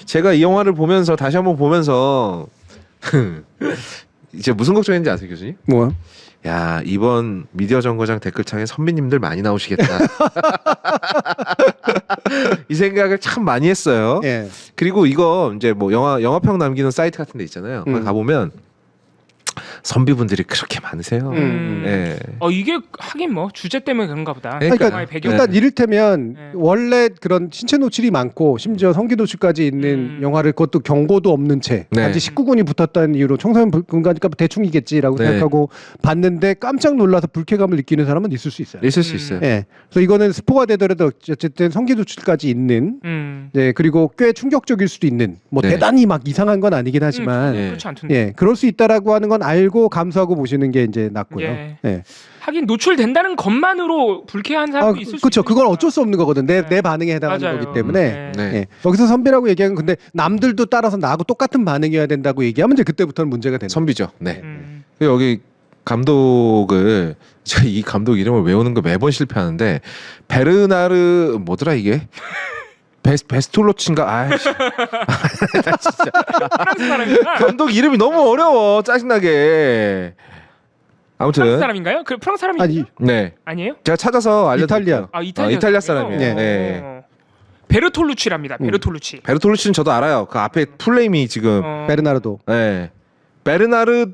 제가 이 영화를 보면서 다시 한번 보면서 이제 무슨 걱정인지 아세요, 교수님? 뭐요? 야, 이번 미디어 정거장 댓글창에 선배님들 많이 나오시겠다. 이 생각을 참 많이 했어요. 예. 그리고 이거 이제 뭐 영화평 남기는 사이트 같은 데 있잖아요. 거기 가보면 선비분들이 그렇게 많으세요. 예. 이게 하긴 뭐 주제 때문에 그런가 보다. 그러니까 영화의 배경. 일단 이를테면 네. 원래 그런 신체 노출이 많고 심지어 성기 노출까지 있는 영화를 그것도 경고도 없는 채 네. 단지 19군이 붙었다는 이유로 청소년 불가니까 대충이겠지라고 네. 생각하고 봤는데 깜짝 놀라서 불쾌감을 느끼는 사람은 있을 수 있어요. 있을 수 있어요. 예. 그래서 이거는 스포가 되더라도 어쨌든 성기 노출까지 있는 네, 그리고 꽤 충격적일 수도 있는 뭐 네. 대단히 막 이상한 건 아니긴 하지만 예. 그렇지 않던데. 예, 그럴 수 있다라고 하는 건 알고 감수하고 보시는 게 이제 낫고요. 예. 예. 하긴 노출된다는 것만으로 불쾌한 사람도 있을 수 그렇죠. 있으니까. 그건 어쩔 수 없는 거거든. 네. 내 반응에 해당하는 맞아요. 거기 때문에. 네. 네. 예. 여기서 선비라고 얘기하는 근데 남들도 따라서 나하고 똑같은 반응이어야 된다고 얘기하면 이제 그때부터는 문제가 되는. 선비죠. 네. 음. 여기 감독을 제가 이 감독 이름을 외우는 거 매번 실패하는데 베르나르 뭐더라 이게? 베스톨로치인가? 아이씨. 나 진짜 프랑스 사람인가? 감독 이름이 너무 어려워. 짜증나게. 프랑스 아무튼 사람인가요? 그 프랑스 사람이 아니 네. 아니에요? 제가 찾아서 알려드릴게요. 이탈리아. 이탈리아 사람이에요. 네. 네. 베르톨루치랍니다. 베르톨루치. 베르톨루치는 저도 알아요. 그 앞에 풀네임이 지금 베르나르도. 네. 베르나르도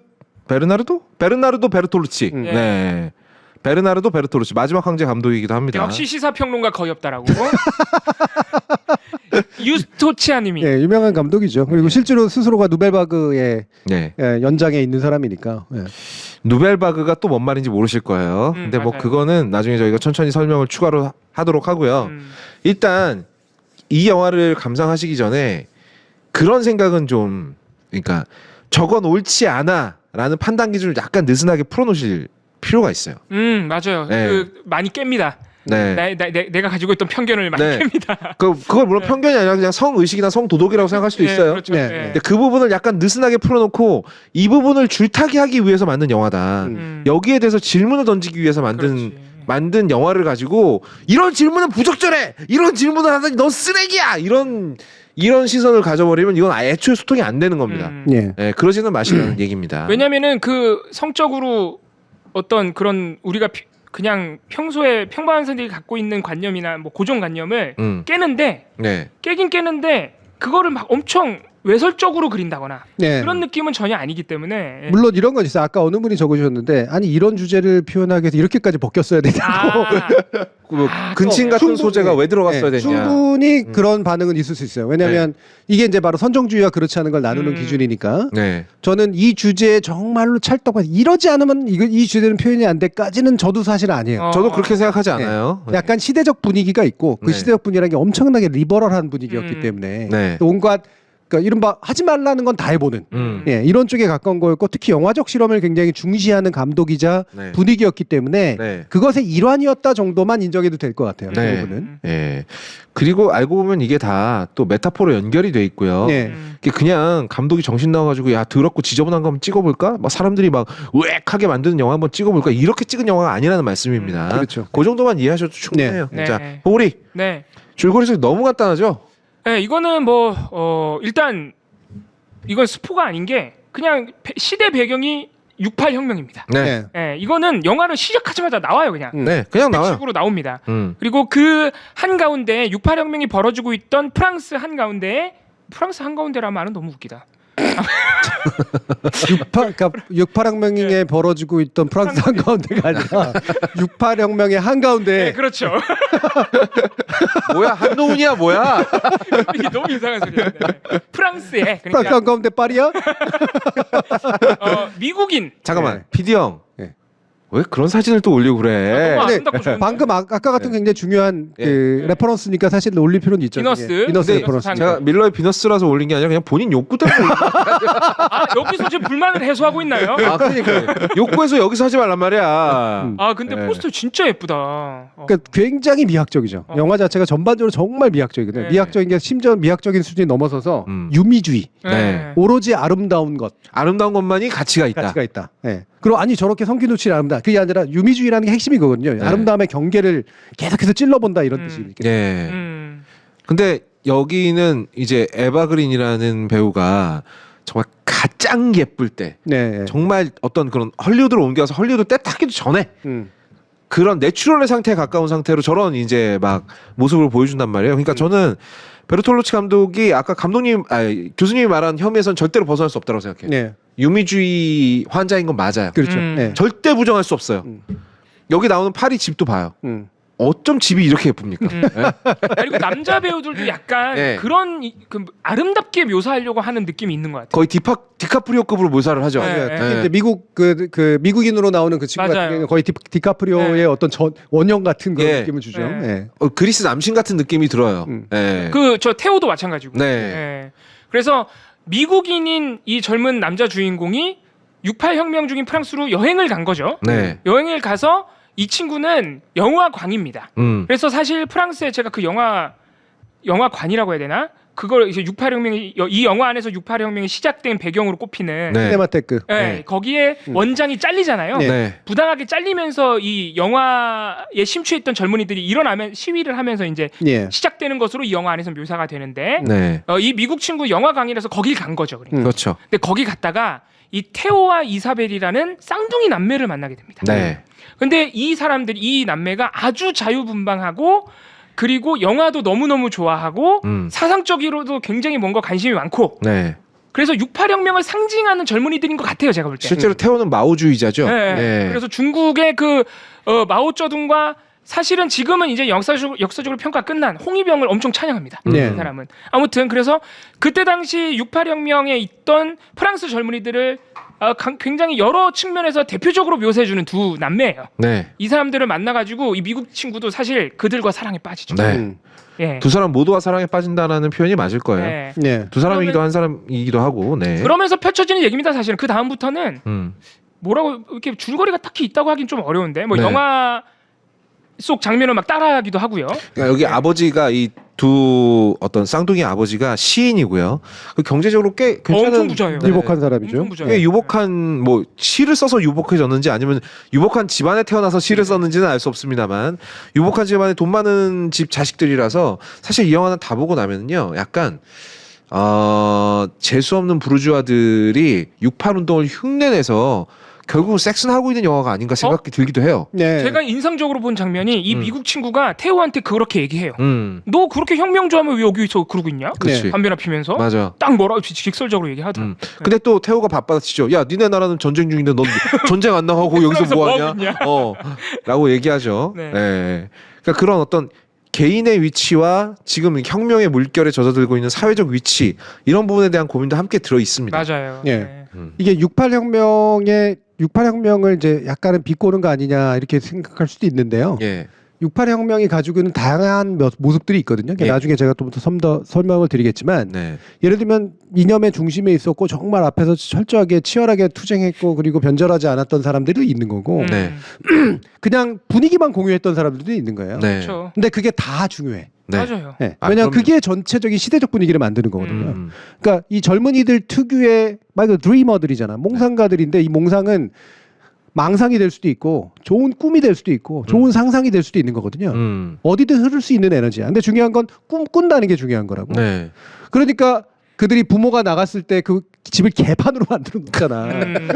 베르톨루치. 네. 베르나르도 베르톨루치 마지막 황제 감독이기도 합니다. 역시 시사평론가 거의 없다라고. 유스토치아님이. 예, 유명한 감독이죠. 그리고 실제로 스스로가 누벨바그의 네. 예, 연장에 있는 사람이니까. 예. 누벨바그가 또 뭔 말인지 모르실 거예요. 근데 뭐 맞아요. 그거는 나중에 저희가 천천히 설명을 추가로 하도록 하고요. 일단 이 영화를 감상하시기 전에 그런 생각은 좀 그러니까 저건 옳지 않아라는 판단 기준을 약간 느슨하게 풀어놓으실 필요가 있어요. 맞아요. 네. 그 많이 깹니다. 네. 내가 가지고 있던 편견을 많이 네. 깹니다. 그걸 물론 편견이 아니라 그냥 성의식이나 성도덕이라고 생각할 수도 있어요. 그렇죠. 네. 네. 근데 그 부분을 약간 느슨하게 풀어놓고 이 부분을 줄타기 하기 위해서 만든 영화다. 여기에 대해서 질문을 던지기 위해서 만든 영화를 가지고 이런 질문은 부적절해. 이런 질문을 하다니 너 쓰레기야. 이런 시선을 가져버리면 이건 애초에 소통이 안 되는 겁니다. 예. 네, 그러지는 마시라는 얘기입니다. 왜냐면은 그 성적으로 어떤 그런 우리가 그냥 평소에 평범한 사람들이 갖고 있는 관념이나 뭐 고정관념을 깨는데 네. 깨는데 그거를 막 엄청 외설적으로 그린다거나 네. 그런 느낌은 전혀 아니기 때문에 물론 이런 건 있어요. 아까 어느 분이 적으셨는데 아니 이런 주제를 표현하기 위해서 이렇게까지 벗겼어야 되냐고. 뭐 근친 같은 충분히, 소재가 왜 들어갔어야 네, 되냐. 충분히 그런 반응은 있을 수 있어요. 왜냐하면 이게 이제 바로 선정주의와 그렇지 않은 걸 나누는 기준이니까. 네. 저는 이 주제에 정말로 찰떡같이 이러지 않으면 이 주제는 표현이 안 돼까지는 저도 사실 아니에요. 저도 그렇게 생각하지 않아요. 네. 약간 시대적 분위기가 있고 그 네. 시대적 분위기라는 게 엄청나게 리버럴한 분위기였기 때문에 네. 온갖 그러니까 이른바 하지 말라는 건 다 해보는 예, 이런 쪽에 가까운 거였고 특히 영화적 실험을 굉장히 중시하는 감독이자 네. 분위기였기 때문에 네. 그것의 일환이었다 정도만 인정해도 될 것 같아요. 네. 그 부분은. 예. 그리고 알고 보면 이게 다 또 메타포로 연결이 돼 있고요. 네. 이게 그냥 감독이 정신 나와가지고 야 더럽고 지저분한 거 한번 찍어볼까? 막 사람들이 막 우액하게 만드는 영화 한번 찍어볼까? 이렇게 찍은 영화가 아니라는 말씀입니다. 그렇죠. 그 정도만 이해하셔도 충분해요. 네. 자, 네. 호리 네. 줄거리 소리 너무 간단하죠? 네, 이거는 뭐 일단 이건 스포가 아닌 게 그냥 시대 배경이 68 혁명입니다. 네. 네, 이거는 영화를 시작하자마자 나와요, 그냥. 네, 그냥 나와요. 식으로 나옵니다. 그리고 그리고 그 한가운데 68 혁명이 벌어지고 있던 프랑스 한가운데에 프랑스 한가운데라는 말은 너무 웃기다. 그러니까 68혁명에 벌어지고 있던 프랑스 한가운데가 아니라 68혁명의 한가운데 네, 그렇죠. 뭐야 한노훈이야 뭐야? 이게 너무 이상한 소리인데. 프랑스에 프랑스 그러니까 한가운데 파리야? 미국인 잠깐만 네. PD 형. 네. 왜 그런 사진을 또 올리고 그래? 너무 근데 아름답고 좋은데. 방금 아까 같은 굉장히 중요한 네. 그 레퍼런스니까 사실 올릴 필요는 있죠. 비너스. 그게. 비너스 근데 레퍼런스. 제가 밀러의 비너스라서 올린 게 아니라 그냥 본인 욕구 때문에 올린 거야. 여기서 지금 불만을 해소하고 있나요? 아, 그러니까 욕구해서 여기서 하지 말란 말이야. 근데 네. 포스터 진짜 예쁘다. 그러니까 굉장히 미학적이죠. 영화 자체가 전반적으로 정말 미학적이거든요. 네. 미학적인 게 심지어 미학적인 수준이 넘어서서 유미주의, 네. 오로지 아름다운 것 아름다운 것만이 가치가 있다. 가치가 있다. 예. 그리고 아니 저렇게 성기 노출이 아름다. 그게 아니라 유미주의라는 게 핵심이거든요. 아름다움의 경계를 계속해서 찔러본다 이런 뜻이니까. 예. 음. 근데 여기는 이제 에바 그린이라는 배우가 정말 가장 예쁠 때 네. 정말 어떤 그런 헐리우드로 옮겨서 헐리우드 때 타기도 전에 그런 내추럴의 상태에 가까운 상태로 저런 이제 막 모습을 보여준단 말이에요. 그러니까 저는 베르톨루치 감독이 아까 교수님이 말한 혐의에선 절대로 벗어날 수 없다고 생각해요. 네. 유미주의 환자인 건 맞아요. 그렇죠. 네. 절대 부정할 수 없어요. 여기 나오는 파리 집도 봐요. 어쩜 집이 이렇게 예쁩니까? 네? 그리고 남자 배우들도 약간 네. 그런 그 아름답게 묘사하려고 하는 느낌이 있는 것 같아요. 거의 디카프리오급으로 묘사를 하죠. 네. 특히 이제 미국 그 미국인으로 나오는 그 친구 맞아요. 같은 경우는 거의 디카프리오의 네. 어떤 원형 같은 그런 예. 느낌을 주죠. 네. 네. 그리스 남신 같은 느낌이 들어요. 네. 그 저 태호도 마찬가지고. 네. 예. 그래서 미국인인 이 젊은 남자 주인공이 68 혁명 중인 프랑스로 여행을 간 거죠. 네. 여행을 가서 이 친구는 영화광입니다. 그래서 사실 프랑스에 제가 그 영화관이라고 해야 되나? 그걸 이제 68 혁명이 이 영화 안에서 68 혁명이 시작된 배경으로 꼽히는 네. 시네마테크. 예, 네. 거기에 원장이 잘리잖아요. 네. 네. 부당하게 잘리면서 이 영화에 심취했던 젊은이들이 일어나면 시위를 하면서 이제 예. 시작되는 것으로 이 영화 안에서 묘사가 되는데 네. 이 미국 친구 영화광이라서 거길 간 거죠. 그러니까. 그렇죠. 근데 거기 갔다가 이 테오와 이사벨이라는 쌍둥이 남매를 만나게 됩니다. 네. 근데 이 남매가 아주 자유분방하고 그리고 영화도 너무너무 좋아하고 사상적으로도 굉장히 뭔가 관심이 많고 네. 그래서 68혁명을 상징하는 젊은이들인 것 같아요. 제가 볼 때. 실제로 태호는 마오주의자죠. 네. 네. 그래서 중국의 그 마오쩌둥과 사실은 지금은 이제 역사적으로 평가 끝난 홍위병을 엄청 찬양합니다. 네. 이 사람은. 아무튼 그래서 그때 당시 68혁명에 있던 프랑스 젊은이들을 굉장히 여러 측면에서 대표적으로 묘사해주는 두 남매예요. 네. 이 사람들을 만나가지고 이 미국 친구도 사실 그들과 사랑에 빠지죠. 네. 예. 두 사람 모두와 사랑에 빠진다라는 표현이 맞을 거예요. 네. 네. 두 사람이기도 한 사람이기도 하고. 네. 그러면서 펼쳐지는 얘기입니다. 사실은 그 다음부터는 음. 뭐라고 이렇게 줄거리가 딱히 있다고 하긴 좀 어려운데 뭐 네. 영화 속 장면을 막 따라하기도 하고요. 그러니까 여기 아버지가 이 두 어떤 쌍둥이 아버지가 시인이고요. 그 경제적으로 꽤 괜찮은 엄청 부자예요. 네. 유복한 사람이죠. 엄청 부자예요. 꽤 유복한 뭐 시를 써서 유복해졌는지 아니면 유복한 집안에 태어나서 시를 썼는지는 알 수 없습니다만 유복한 집안에 돈 많은 집 자식들이라서 사실 이 영화는 다 보고 나면은요 약간 재수 없는 부르주아들이 68 운동을 흉내내서 결국 섹스는 하고 있는 영화가 아닌가 생각이 들기도 해요. 네. 제가 인상적으로 본 장면이 이 미국 친구가 태호한테 그렇게 얘기해요. 너 그렇게 혁명 좋아하면 왜 여기서 그러고 있냐? 그렇지. 담배나 피면서 맞아. 딱 뭐라고 직설적으로 얘기하더라. 근데 또 태호가 바빠치죠. 야, 니네 나라는 전쟁 중인데 넌 전쟁 안 나가고 여기서 뭐 하냐? 있냐? 라고 얘기하죠. 네. 네. 그러니까 그런 어떤 개인의 위치와 지금 혁명의 물결에 젖어들고 있는 사회적 위치 이런 부분에 대한 고민도 함께 들어 있습니다. 맞아요. 예. 네. 이게 68혁명을 이제 약간은 비꼬는 거 아니냐 이렇게 생각할 수도 있는데요. 예. 68혁명이 가지고 있는 다양한 모습들이 있거든요. 그러니까 예. 나중에 제가 또 더 설명을 드리겠지만 네. 예를 들면 이념의 중심에 있었고 정말 앞에서 철저하게 치열하게 투쟁했고 그리고 변절하지 않았던 사람들도 있는 거고 네. 그냥 분위기만 공유했던 사람들도 있는 거예요. 네. 그렇죠. 근데 그게 다 중요해. 네. 맞아요. 네. 아, 왜냐하면 그럼요. 그게 전체적인 시대적 분위기를 만드는 거거든요. 음. 그러니까 이 젊은이들 특유의 말 그대로 드리머들이잖아. 몽상가들인데 이 몽상은 망상이 될 수도 있고 좋은 꿈이 될 수도 있고 좋은 상상이 될 수도 있는 거거든요. 어디든 흐를 수 있는 에너지야. 근데 중요한 건 꾼다는 게 중요한 거라고. 네. 그러니까 그들이 부모가 나갔을 때 그 집을 개판으로 만들어 놓잖아.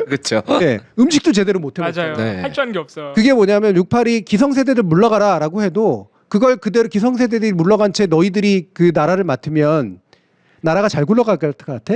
그렇죠. 네. 음식도 제대로 못 해 맞아요. 먹잖아. 네. 할 줄 아는 게 없어. 그게 뭐냐면 68이 기성세대들 물러가라라고 해도 그걸 그대로 기성세대들이 물러간 채 너희들이 그 나라를 맡으면 나라가 잘 굴러갈 것 같아?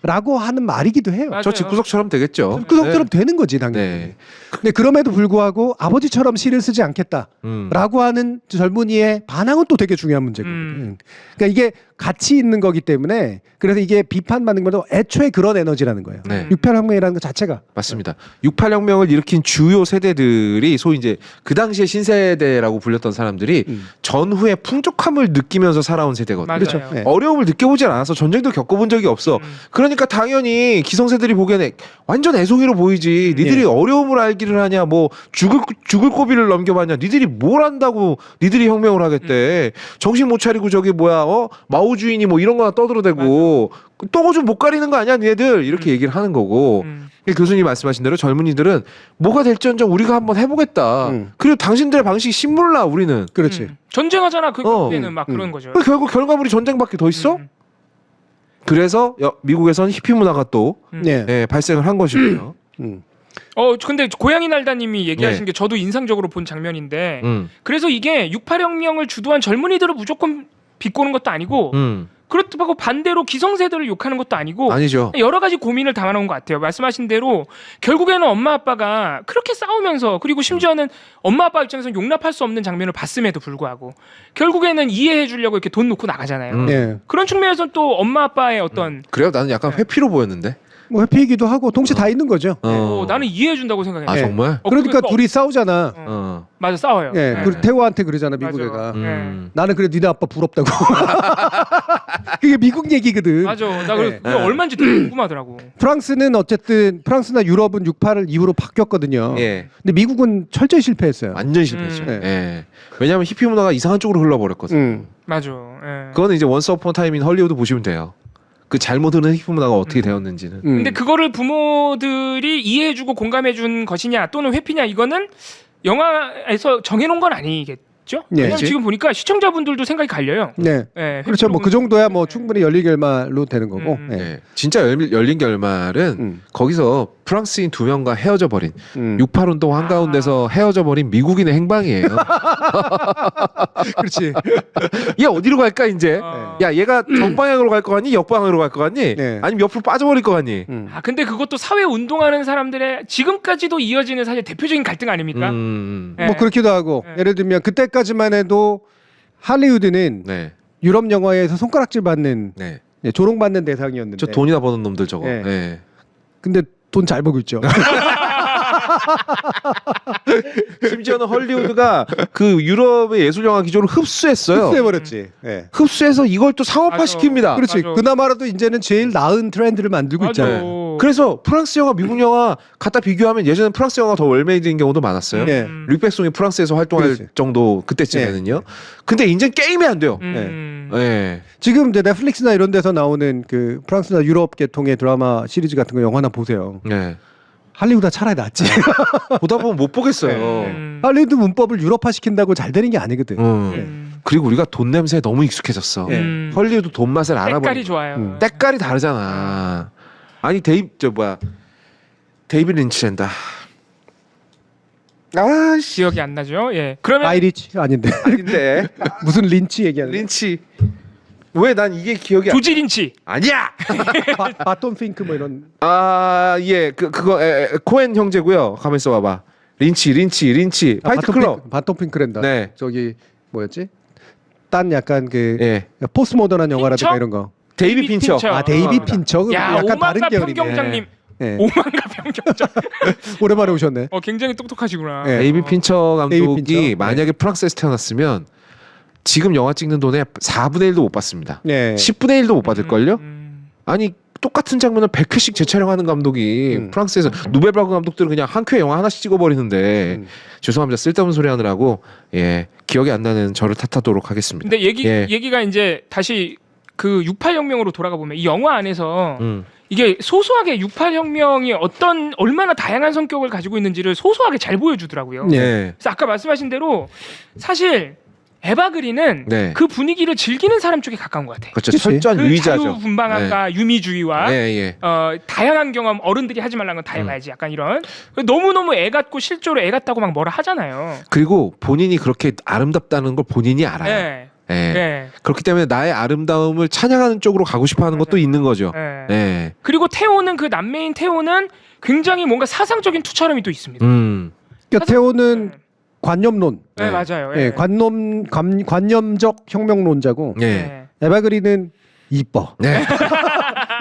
라고 하는 말이기도 해요. 맞아요. 저 집구석처럼 되겠죠. 그것처럼 되는 거지 당연히. 네. 근데 그럼에도 불구하고 아버지처럼 시를 쓰지 않겠다. 음. 라고 하는 젊은이의 반항은 또 되게 중요한 문제거든요. 그러니까 이게 가치 있는 거기 때문에 그래서 이게 비판받는 것도 애초에 그런 에너지라는 거예요. 네. 68혁명이라는 것 자체가. 맞습니다. 68혁명을 일으킨 주요 세대들이 소위 이제 그 당시에 신세대라고 불렸던 사람들이 전후에 풍족함을 느끼면서 살아온 세대거든요. 맞아요. 그렇죠. 네. 어려움을 느껴보질 않아서 전쟁도 겪어본 적이 없어. 그러니까 당연히 기성세들이 보기에는 완전 애송이로 보이지. 니들이 예. 어려움을 알기를 하냐, 뭐 죽을 고비를 넘겨봤냐. 니들이 뭘 안다고 니들이 혁명을 하겠대. 정신 못 차리고 저기 뭐야, 마오 여우주인이 뭐 이런 거나 떠들어대고 또 좀 못 가리는 거 아니야 니네들 이렇게 얘기를 하는 거고 교수님 말씀하신 대로 젊은이들은 뭐가 될지언정 우리가 한번 해보겠다. 그리고 당신들의 방식이 신몰라 우리는. 그렇지. 전쟁하잖아 그때는 막 그런 거죠. 결국 결과물이 전쟁밖에 더 있어? 그래서 미국에선 히피 문화가 또 네. 발생을 한 것이고요. 근데 고양이 날다님이 얘기하신 네. 게 저도 인상적으로 본 장면인데 그래서 이게 68혁명을 주도한 젊은이들을 무조건 비꼬는 것도 아니고 그렇다고 반대로 기성세대를 욕하는 것도 아니고 아니죠. 여러 가지 고민을 담아놓은 것 같아요. 말씀하신 대로 결국에는 엄마 아빠가 그렇게 싸우면서 그리고 심지어는 엄마 아빠 입장에서 용납할 수 없는 장면을 봤음에도 불구하고 결국에는 이해해 주려고 이렇게 돈 놓고 나가잖아요. 네. 그런 측면에서는 또 엄마 아빠의 어떤 그래요? 나는 약간 회피로 보였는데. 뭐 회피이기도 하고 동시에 다 있는 거죠. 나는 이해해 준다고 생각했어요. 아 정말? 그러니까 둘이 싸우잖아. 맞아 싸워요. 예, 네. 그 태호한테 그러잖아 맞아. 미국 애가. 네. 나는 그래 니네 아빠 부럽다고. 그게 미국 얘기거든. 맞아. 나 그게 네. 얼마인지 되게 궁금하더라고. 프랑스는 어쨌든 프랑스나 유럽은 68을 이후로 바뀌었거든요. 예. 근데 미국은 철저히 실패했어요. 완전 실패했죠. 네. 예. 왜냐하면 히피 문화가 이상한 쪽으로 흘러버렸거든. 맞아. 예. 그거는 이제 원스 어폰 타임인 헐리우드 보시면 돼요. 그 잘못 흐르는 히피 문화가 어떻게 되었는지는. 근데 그거를 부모들이 이해해주고 공감해준 것이냐 또는 회피냐 이거는 영화에서 정해놓은 건 아니겠죠? 네. 왜냐면 지금 보니까 시청자분들도 생각이 갈려요. 네. 예, 그렇죠. 뭐 그 정도야 뭐 네. 충분히 열린 결말로 되는 거고. 네. 예. 진짜 열린 결말은 거기서 프랑스인 2명과 헤어져 버린 68 운동 한가운데서 헤어져 버린 미국인의 행방이에요. 그렇지. 얘 어디로 갈까 이제? 야 얘가 정방향으로 갈 거 같니? 역방향으로 갈 거 같니? 네. 아니면 옆으로 빠져버릴 거 같니? 근데 그것도 사회 운동하는 사람들의 지금까지도 이어지는 사실 대표적인 갈등 아닙니까? 예. 뭐 그렇기도 하고 예를 들면 그때까지만 해도 할리우드는 네. 유럽 영화에서 손가락질 받는 네. 조롱받는 대상이었는데. 저 돈이나 버는 놈들 저거. 네. 예. 근데 돈 잘 벌고 있죠. 심지어는 헐리우드가 그 유럽의 예술 영화 기조를 흡수했어요. 흡수해버렸지. 예. 흡수해서 이걸 또 상업화 맞아. 시킵니다. 그렇지. 맞아. 그나마라도 이제는 제일 나은 트렌드를 만들고 맞아. 있잖아요. 그래서 프랑스 영화, 미국 영화 갖다 비교하면 예전에 프랑스 영화가 더 웰메이드인 경우도 많았어요. 네. 류백송이 프랑스에서 활동할 그렇지. 정도 그때쯤에는요. 근데 이제 게임이 안 돼요. 예. 지금 이제 넷플릭스나 이런 데서 나오는 그 프랑스나 유럽 계통의 드라마 시리즈 같은 거 영화나 보세요. 네. 할리우드가 차라리 낫지. 보다 보면 못 보겠어요. 할리우드 문법을 유럽화 시킨다고 잘 되는 게 아니거든. 그리고 우리가 돈 냄새에 너무 익숙해졌어. 헐리우드 돈 맛을 알아버리고. 색깔이 좋아요. 때깔이 다르잖아. 아니 데이비드 린치랜다. 아씨. 기억이 안 나죠? 예. 그러면 아이리치 아닌데. 아닌데. 무슨 린치 얘기하는 린치. 왜 난 이게 기억이 안 조지 린치. 아니야. 바톤 핑크 뭐 이런. 아, 예. 그거 코엔 형제고요. 가만 있어 봐봐. 린치. 파이트 클럽. 바톤 핑크랜다. 네. 저기 뭐였지? 딴 약간 그 예. 포스트 모던한 영화라든가 핑처? 이런 거. 데이비 핀처. 아 데이비 핀처. 야, 약간 다른 오만가 계열이네. 평경장님. 예. 오만가 평경장. 오랜만에 오셨네. 굉장히 똑똑하시구나. 예. 데이비 핀처 데이비 감독이 핀처? 만약에 프랑스에서 태어났으면 지금 영화 찍는 돈의 4분의 1도 못 받습니다. 네. 10분의 1도 못 받을걸요? 아니 똑같은 장면을 100회씩 재촬영하는 감독이 프랑스에서 누베바그 감독들은 그냥 한 큐에 영화 하나씩 찍어버리는데 죄송합니다. 쓸데없는 소리 하느라고 기억이 안 나는 저를 탓하도록 하겠습니다. 근데 얘기가 이제 다시 그 68혁명으로 돌아가 보면 이 영화 안에서 이게 소소하게 68혁명이 얼마나 다양한 성격을 가지고 있는지를 소소하게 잘 보여주더라고요. 네. 그래서 아까 말씀하신 대로 사실 에바 그린은 네. 그 분위기를 즐기는 사람 쪽에 가까운 것 같아. 그렇죠. 그치? 철저한 그 유의자죠. 자유분방함과 유미주의와 예. 다양한 경험 어른들이 하지 말라는 건 다 해봐야지 약간 이런 너무너무 애 같고 실제로 애 같다고 막 뭐라 하잖아요. 그리고 본인이 그렇게 아름답다는 걸 본인이 알아요. 네. 예. 네. 그렇기 때문에 나의 아름다움을 찬양하는 쪽으로 가고 싶어하는 것도 있는 거죠. 네. 예. 그리고 태호는 그 남매인 태호는 굉장히 뭔가 사상적인 투철함이 또 있습니다. 그러니까 태호는 관념론. 네, 맞아요. 예, 관념적 혁명론자고 예. 에바 그린은 이뻐. 네.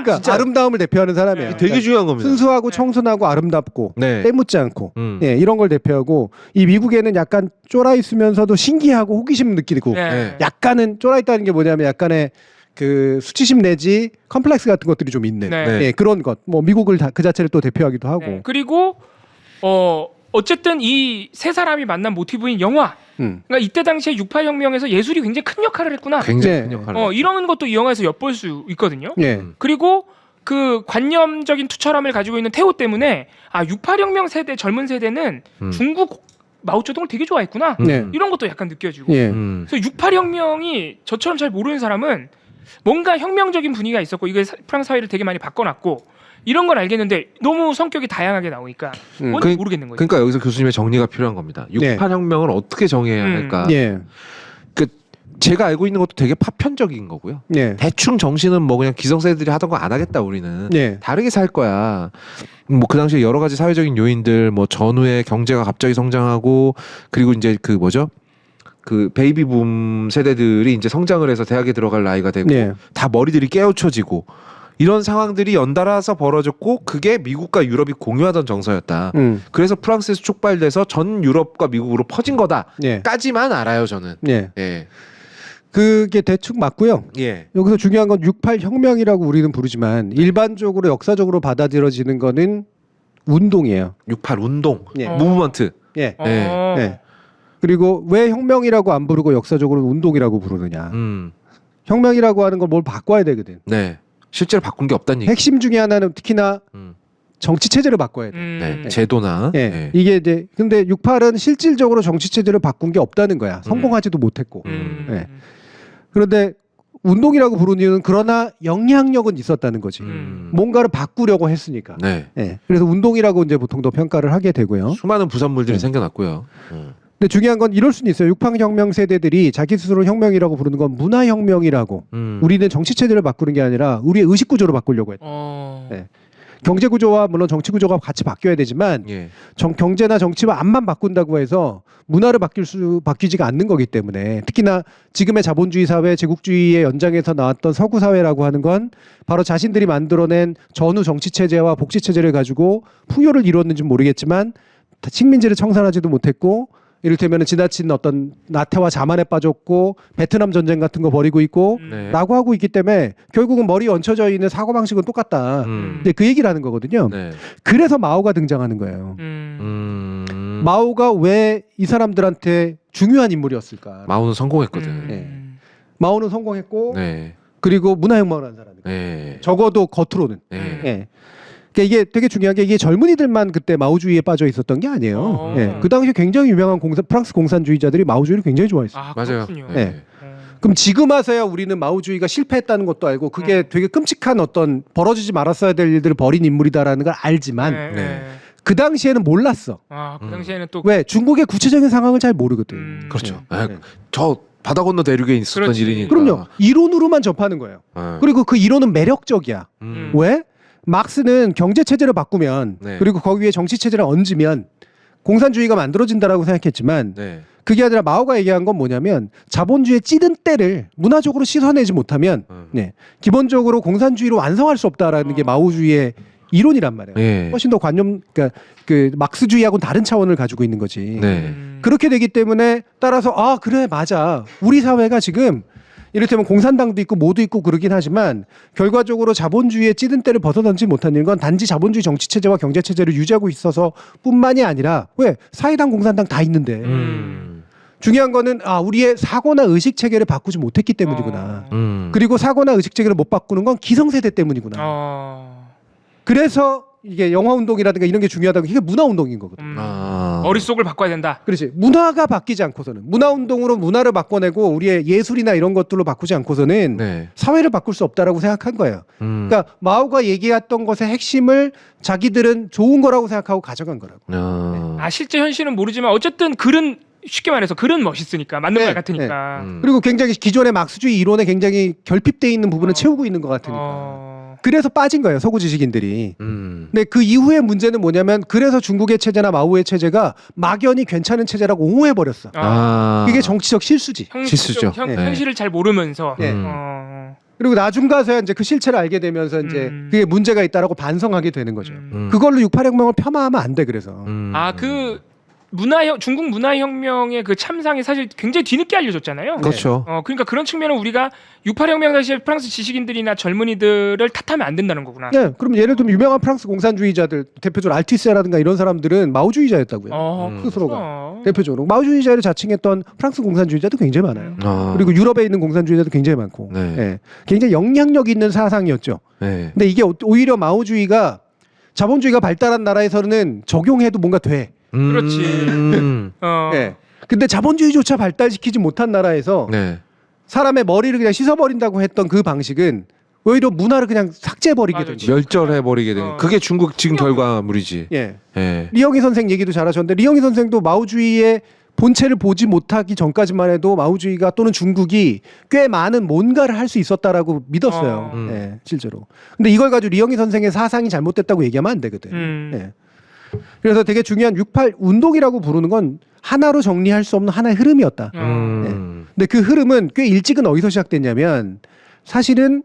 그러니까 아름다움을 대표하는 사람이에요. 네. 되게 중요한 겁니다. 순수하고 청순하고 아름답고 네. 때묻지 않고 네. 이런 걸 대표하고 이 미국에는 약간 쫄아 있으면서도 신기하고 호기심 느끼고 네. 약간은 쫄아 있다는 게 뭐냐면 약간의 그 수치심 내지 컴플렉스 같은 것들이 좀 있는 네. 그런 것. 뭐 미국을 그 자체를 또 대표하기도 하고. 네. 그리고 어쨌든 이 세 사람이 만난 모티브인 영화. 그러니까 이때 당시에 6.8혁명에서 예술이 굉장히 큰 역할을 했구나. 굉장히 네. 큰 역할을. 이런 것도 이 영화에서 엿볼 수 있거든요. 예. 그리고 그 관념적인 투철함을 가지고 있는 태호 때문에 6.8혁명 세대 젊은 세대는 중국 마오쩌둥을 되게 좋아했구나. 네. 이런 것도 약간 느껴지고. 예. 그래서 6.8혁명이 저처럼 잘 모르는 사람은 뭔가 혁명적인 분위기가 있었고 이게 프랑스 사회를 되게 많이 바꿔놨고 이런 건 알겠는데 너무 성격이 다양하게 나오니까 뭔지 모르겠는 거죠. 그러니까 여기서 교수님의 정리가 필요한 겁니다. 6.8혁명을 어떻게 정해야 할까? 예. 그 제가 알고 있는 것도 되게 파편적인 거고요. 예. 대충 정신은 뭐 그냥 기성세대들이 하던 거 안 하겠다 우리는. 예. 다르게 살 거야. 뭐 그 당시에 여러 가지 사회적인 요인들, 뭐 전후에 경제가 갑자기 성장하고 그리고 이제 그 뭐죠? 그 베이비붐 세대들이 이제 성장을 해서 대학에 들어갈 나이가 되고 예. 다 머리들이 깨우쳐지고 이런 상황들이 연달아서 벌어졌고 그게 미국과 유럽이 공유하던 정서였다. 그래서 프랑스에서 촉발돼서 전 유럽과 미국으로 퍼진 거다까지만 예. 알아요 저는. 예. 예. 그게 대충 맞고요. 예. 여기서 중요한 건 6.8혁명이라고 우리는 부르지만 일반적으로 역사적으로 받아들여지는 거는 운동이에요. 68 운동, 예. 무브먼트. 예. 네. 예. 그리고 왜 혁명이라고 안 부르고 역사적으로는 운동이라고 부르느냐. 혁명이라고 하는 걸 뭘 바꿔야 되거든. 네. 실제로 바꾼 게 없다는 얘기. 핵심 중에 하나는 특히나 음. 정치 체제를 바꿔야 돼. 네. 제도나. 예. 예. 이게 이제 근데 6.8은 실질적으로 정치 체제를 바꾼 게 없다는 거야. 성공하지도 못했고. 예. 그런데 운동이라고 부르는 이유는 그러나 영향력은 있었다는 거지. 뭔가를 바꾸려고 했으니까. 네. 예. 그래서 운동이라고 이제 보통 더 평가를 하게 되고요. 수많은 부산물들이 네. 생겨났고요. 근데 중요한 건 이럴 수는 있어요. 6.8혁명 세대들이 자기 스스로 혁명이라고 부르는 건 문화혁명이라고. 우리는 정치 체제를 바꾸는 게 아니라 우리의 의식 구조를 바꾸려고 했다. 네. 경제 구조와 물론 정치 구조가 같이 바뀌어야 되지만 예. 경제나 정치와 안만 바꾼다고 해서 문화를 바뀌지가 않는 거기 때문에 특히나 지금의 자본주의 사회, 제국주의의 연장에서 나왔던 서구 사회라고 하는 건 바로 자신들이 만들어낸 전후 정치 체제와 복지 체제를 가지고 풍요를 이루었는지 모르겠지만 식민지를 청산하지도 못했고 이를테면 지나친 어떤 나태와 자만에 빠졌고 베트남 전쟁 같은 거 벌이고 있고 네. 라고 하고 있기 때문에 결국은 머리 얹혀져 있는 사고방식은 똑같다. 근데 그 얘기를 하는 거거든요. 네. 그래서 마오가 등장하는 거예요. 마오가 왜 이 사람들한테 중요한 인물이었을까? 마오는 성공했거든. 네. 마오는 성공했고 네. 그리고 문화혁명을 한 사람이고 네. 적어도 겉으로는. 네. 예. 그러니까 이게 되게 중요한 게 이게 젊은이들만 그때 마오주의에 빠져 있었던 게 아니에요. 예. 그 당시 굉장히 유명한 프랑스 공산주의자들이 마오주의를 굉장히 좋아했어요. 아, 맞아요. 그렇군요. 네. 그럼 지금 와서야 우리는 마오주의가 실패했다는 것도 알고 그게 되게 끔찍한 어떤 벌어지지 말았어야 될 일들을 벌인 인물이다라는 걸 알지만 네. 그 당시에는 몰랐어. 그 당시에는 또 왜? 중국의 구체적인 상황을 잘 모르거든. 그렇죠. 네. 네. 저 바다 건너 대륙에 있었던 그렇지. 일이니까. 그럼요. 이론으로만 접하는 거예요. 네. 그리고 그 이론은 매력적이야. 왜? 막스는 경제 체제를 바꾸면 네. 그리고 거기 위에 정치 체제를 얹으면 공산주의가 만들어진다라고 생각했지만 네. 그게 아니라 마오가 얘기한 건 뭐냐면 자본주의의 찌든 때를 문화적으로 씻어내지 못하면 네, 기본적으로 공산주의로 완성할 수 없다라는 게 마오주의의 이론이란 말이에요. 네. 훨씬 더 관념, 그러니까 그 막스주의하고는 다른 차원을 가지고 있는 거지. 네. 그렇게 되기 때문에 따라서 아 그래 맞아. 우리 사회가 지금 이를테면 공산당도 있고 모두 있고 그러긴 하지만 결과적으로 자본주의의 찌든 때를 벗어나지 못하는 건 단지 자본주의 정치 체제와 경제 체제를 유지하고 있어서 뿐만이 아니라 왜 사회당 공산당 다 있는데 중요한 거는 아 우리의 사고나 의식 체계를 바꾸지 못했기 때문이구나. 그리고 사고나 의식 체계를 못 바꾸는 건 기성세대 때문이구나. 그래서 이게 영화 운동이라든가 이런 게 중요하다고 이게 문화 운동인 거거든. 머릿속을 바꿔야 된다. 그렇지. 문화가 바뀌지 않고서는 문화 운동으로 문화를 바꿔내고 우리의 예술이나 이런 것들로 바꾸지 않고서는 네. 사회를 바꿀 수 없다라고 생각한 거예요. 그러니까 마오가 얘기했던 것의 핵심을 자기들은 좋은 거라고 생각하고 가져간 거라고. 실제 현실은 모르지만 어쨌든 글은 쉽게 말해서 글은 멋있으니까 맞는 네, 말 같으니까. 그리고 굉장히 기존의 막스주의 이론에 굉장히 결핍돼 있는 부분을 채우고 있는 것 같으니까. 그래서 빠진 거예요 서구 지식인들이. 근데 그 이후의 문제는 뭐냐면 그래서 중국의 체제나 마오의 체제가 막연히 괜찮은 체제라고 옹호해 버렸어. 이게 정치적 실수지. 실수죠. 현실을 잘 모르면서. 네. 그리고 나중 가서야 이제 그 실체를 알게 되면서 이제 그게 문제가 있다라고 반성하게 되는 거죠. 그걸로 6.8혁명을 폄하하면 안 돼. 그래서. 중국 문화혁명의 그 참상이 사실 굉장히 뒤늦게 알려졌잖아요. 그렇죠. 그러니까 그런 측면은 우리가 68혁명 당시에 프랑스 지식인들이나 젊은이들을 탓하면 안 된다는 거구나. 네, 그럼 예를 들면 유명한 프랑스 공산주의자들 대표적으로 알티세라든가 이런 사람들은 마오주의자였다고요. 스스로가 대표적으로 마오주의자를 자칭했던 프랑스 공산주의자도 굉장히 많아요. 그리고 유럽에 있는 공산주의자도 굉장히 많고, 네. 예, 굉장히 영향력 있는 사상이었죠. 네. 근데 이게 오히려 마오주의가 자본주의가 발달한 나라에서는 적용해도 뭔가 돼. 그렇지. 예. 근데 자본주의조차 발달시키지 못한 나라에서 네. 사람의 머리를 그냥 씻어버린다고 했던 그 방식은 오히려 문화를 그냥 삭제해버리게 맞아요. 된 거예요. 멸절해버리게 되는 그게 중국 지금 결과물이지. 예. 예. 리영희 선생 얘기도 잘하셨는데 리영희 선생도 마오주의의 본체를 보지 못하기 전까지만 해도 마오주의가 또는 중국이 꽤 많은 뭔가를 할 수 있었다라고 믿었어요. 예, 실제로. 근데 이걸 가지고 리영희 선생의 사상이 잘못됐다고 얘기하면 안 되거든. 예. 그래서 되게 중요한 68 운동이라고 부르는 건 하나로 정리할 수 없는 하나의 흐름이었다. 예. 근데 그 흐름은 꽤 일찍은 어디서 시작됐냐면 사실은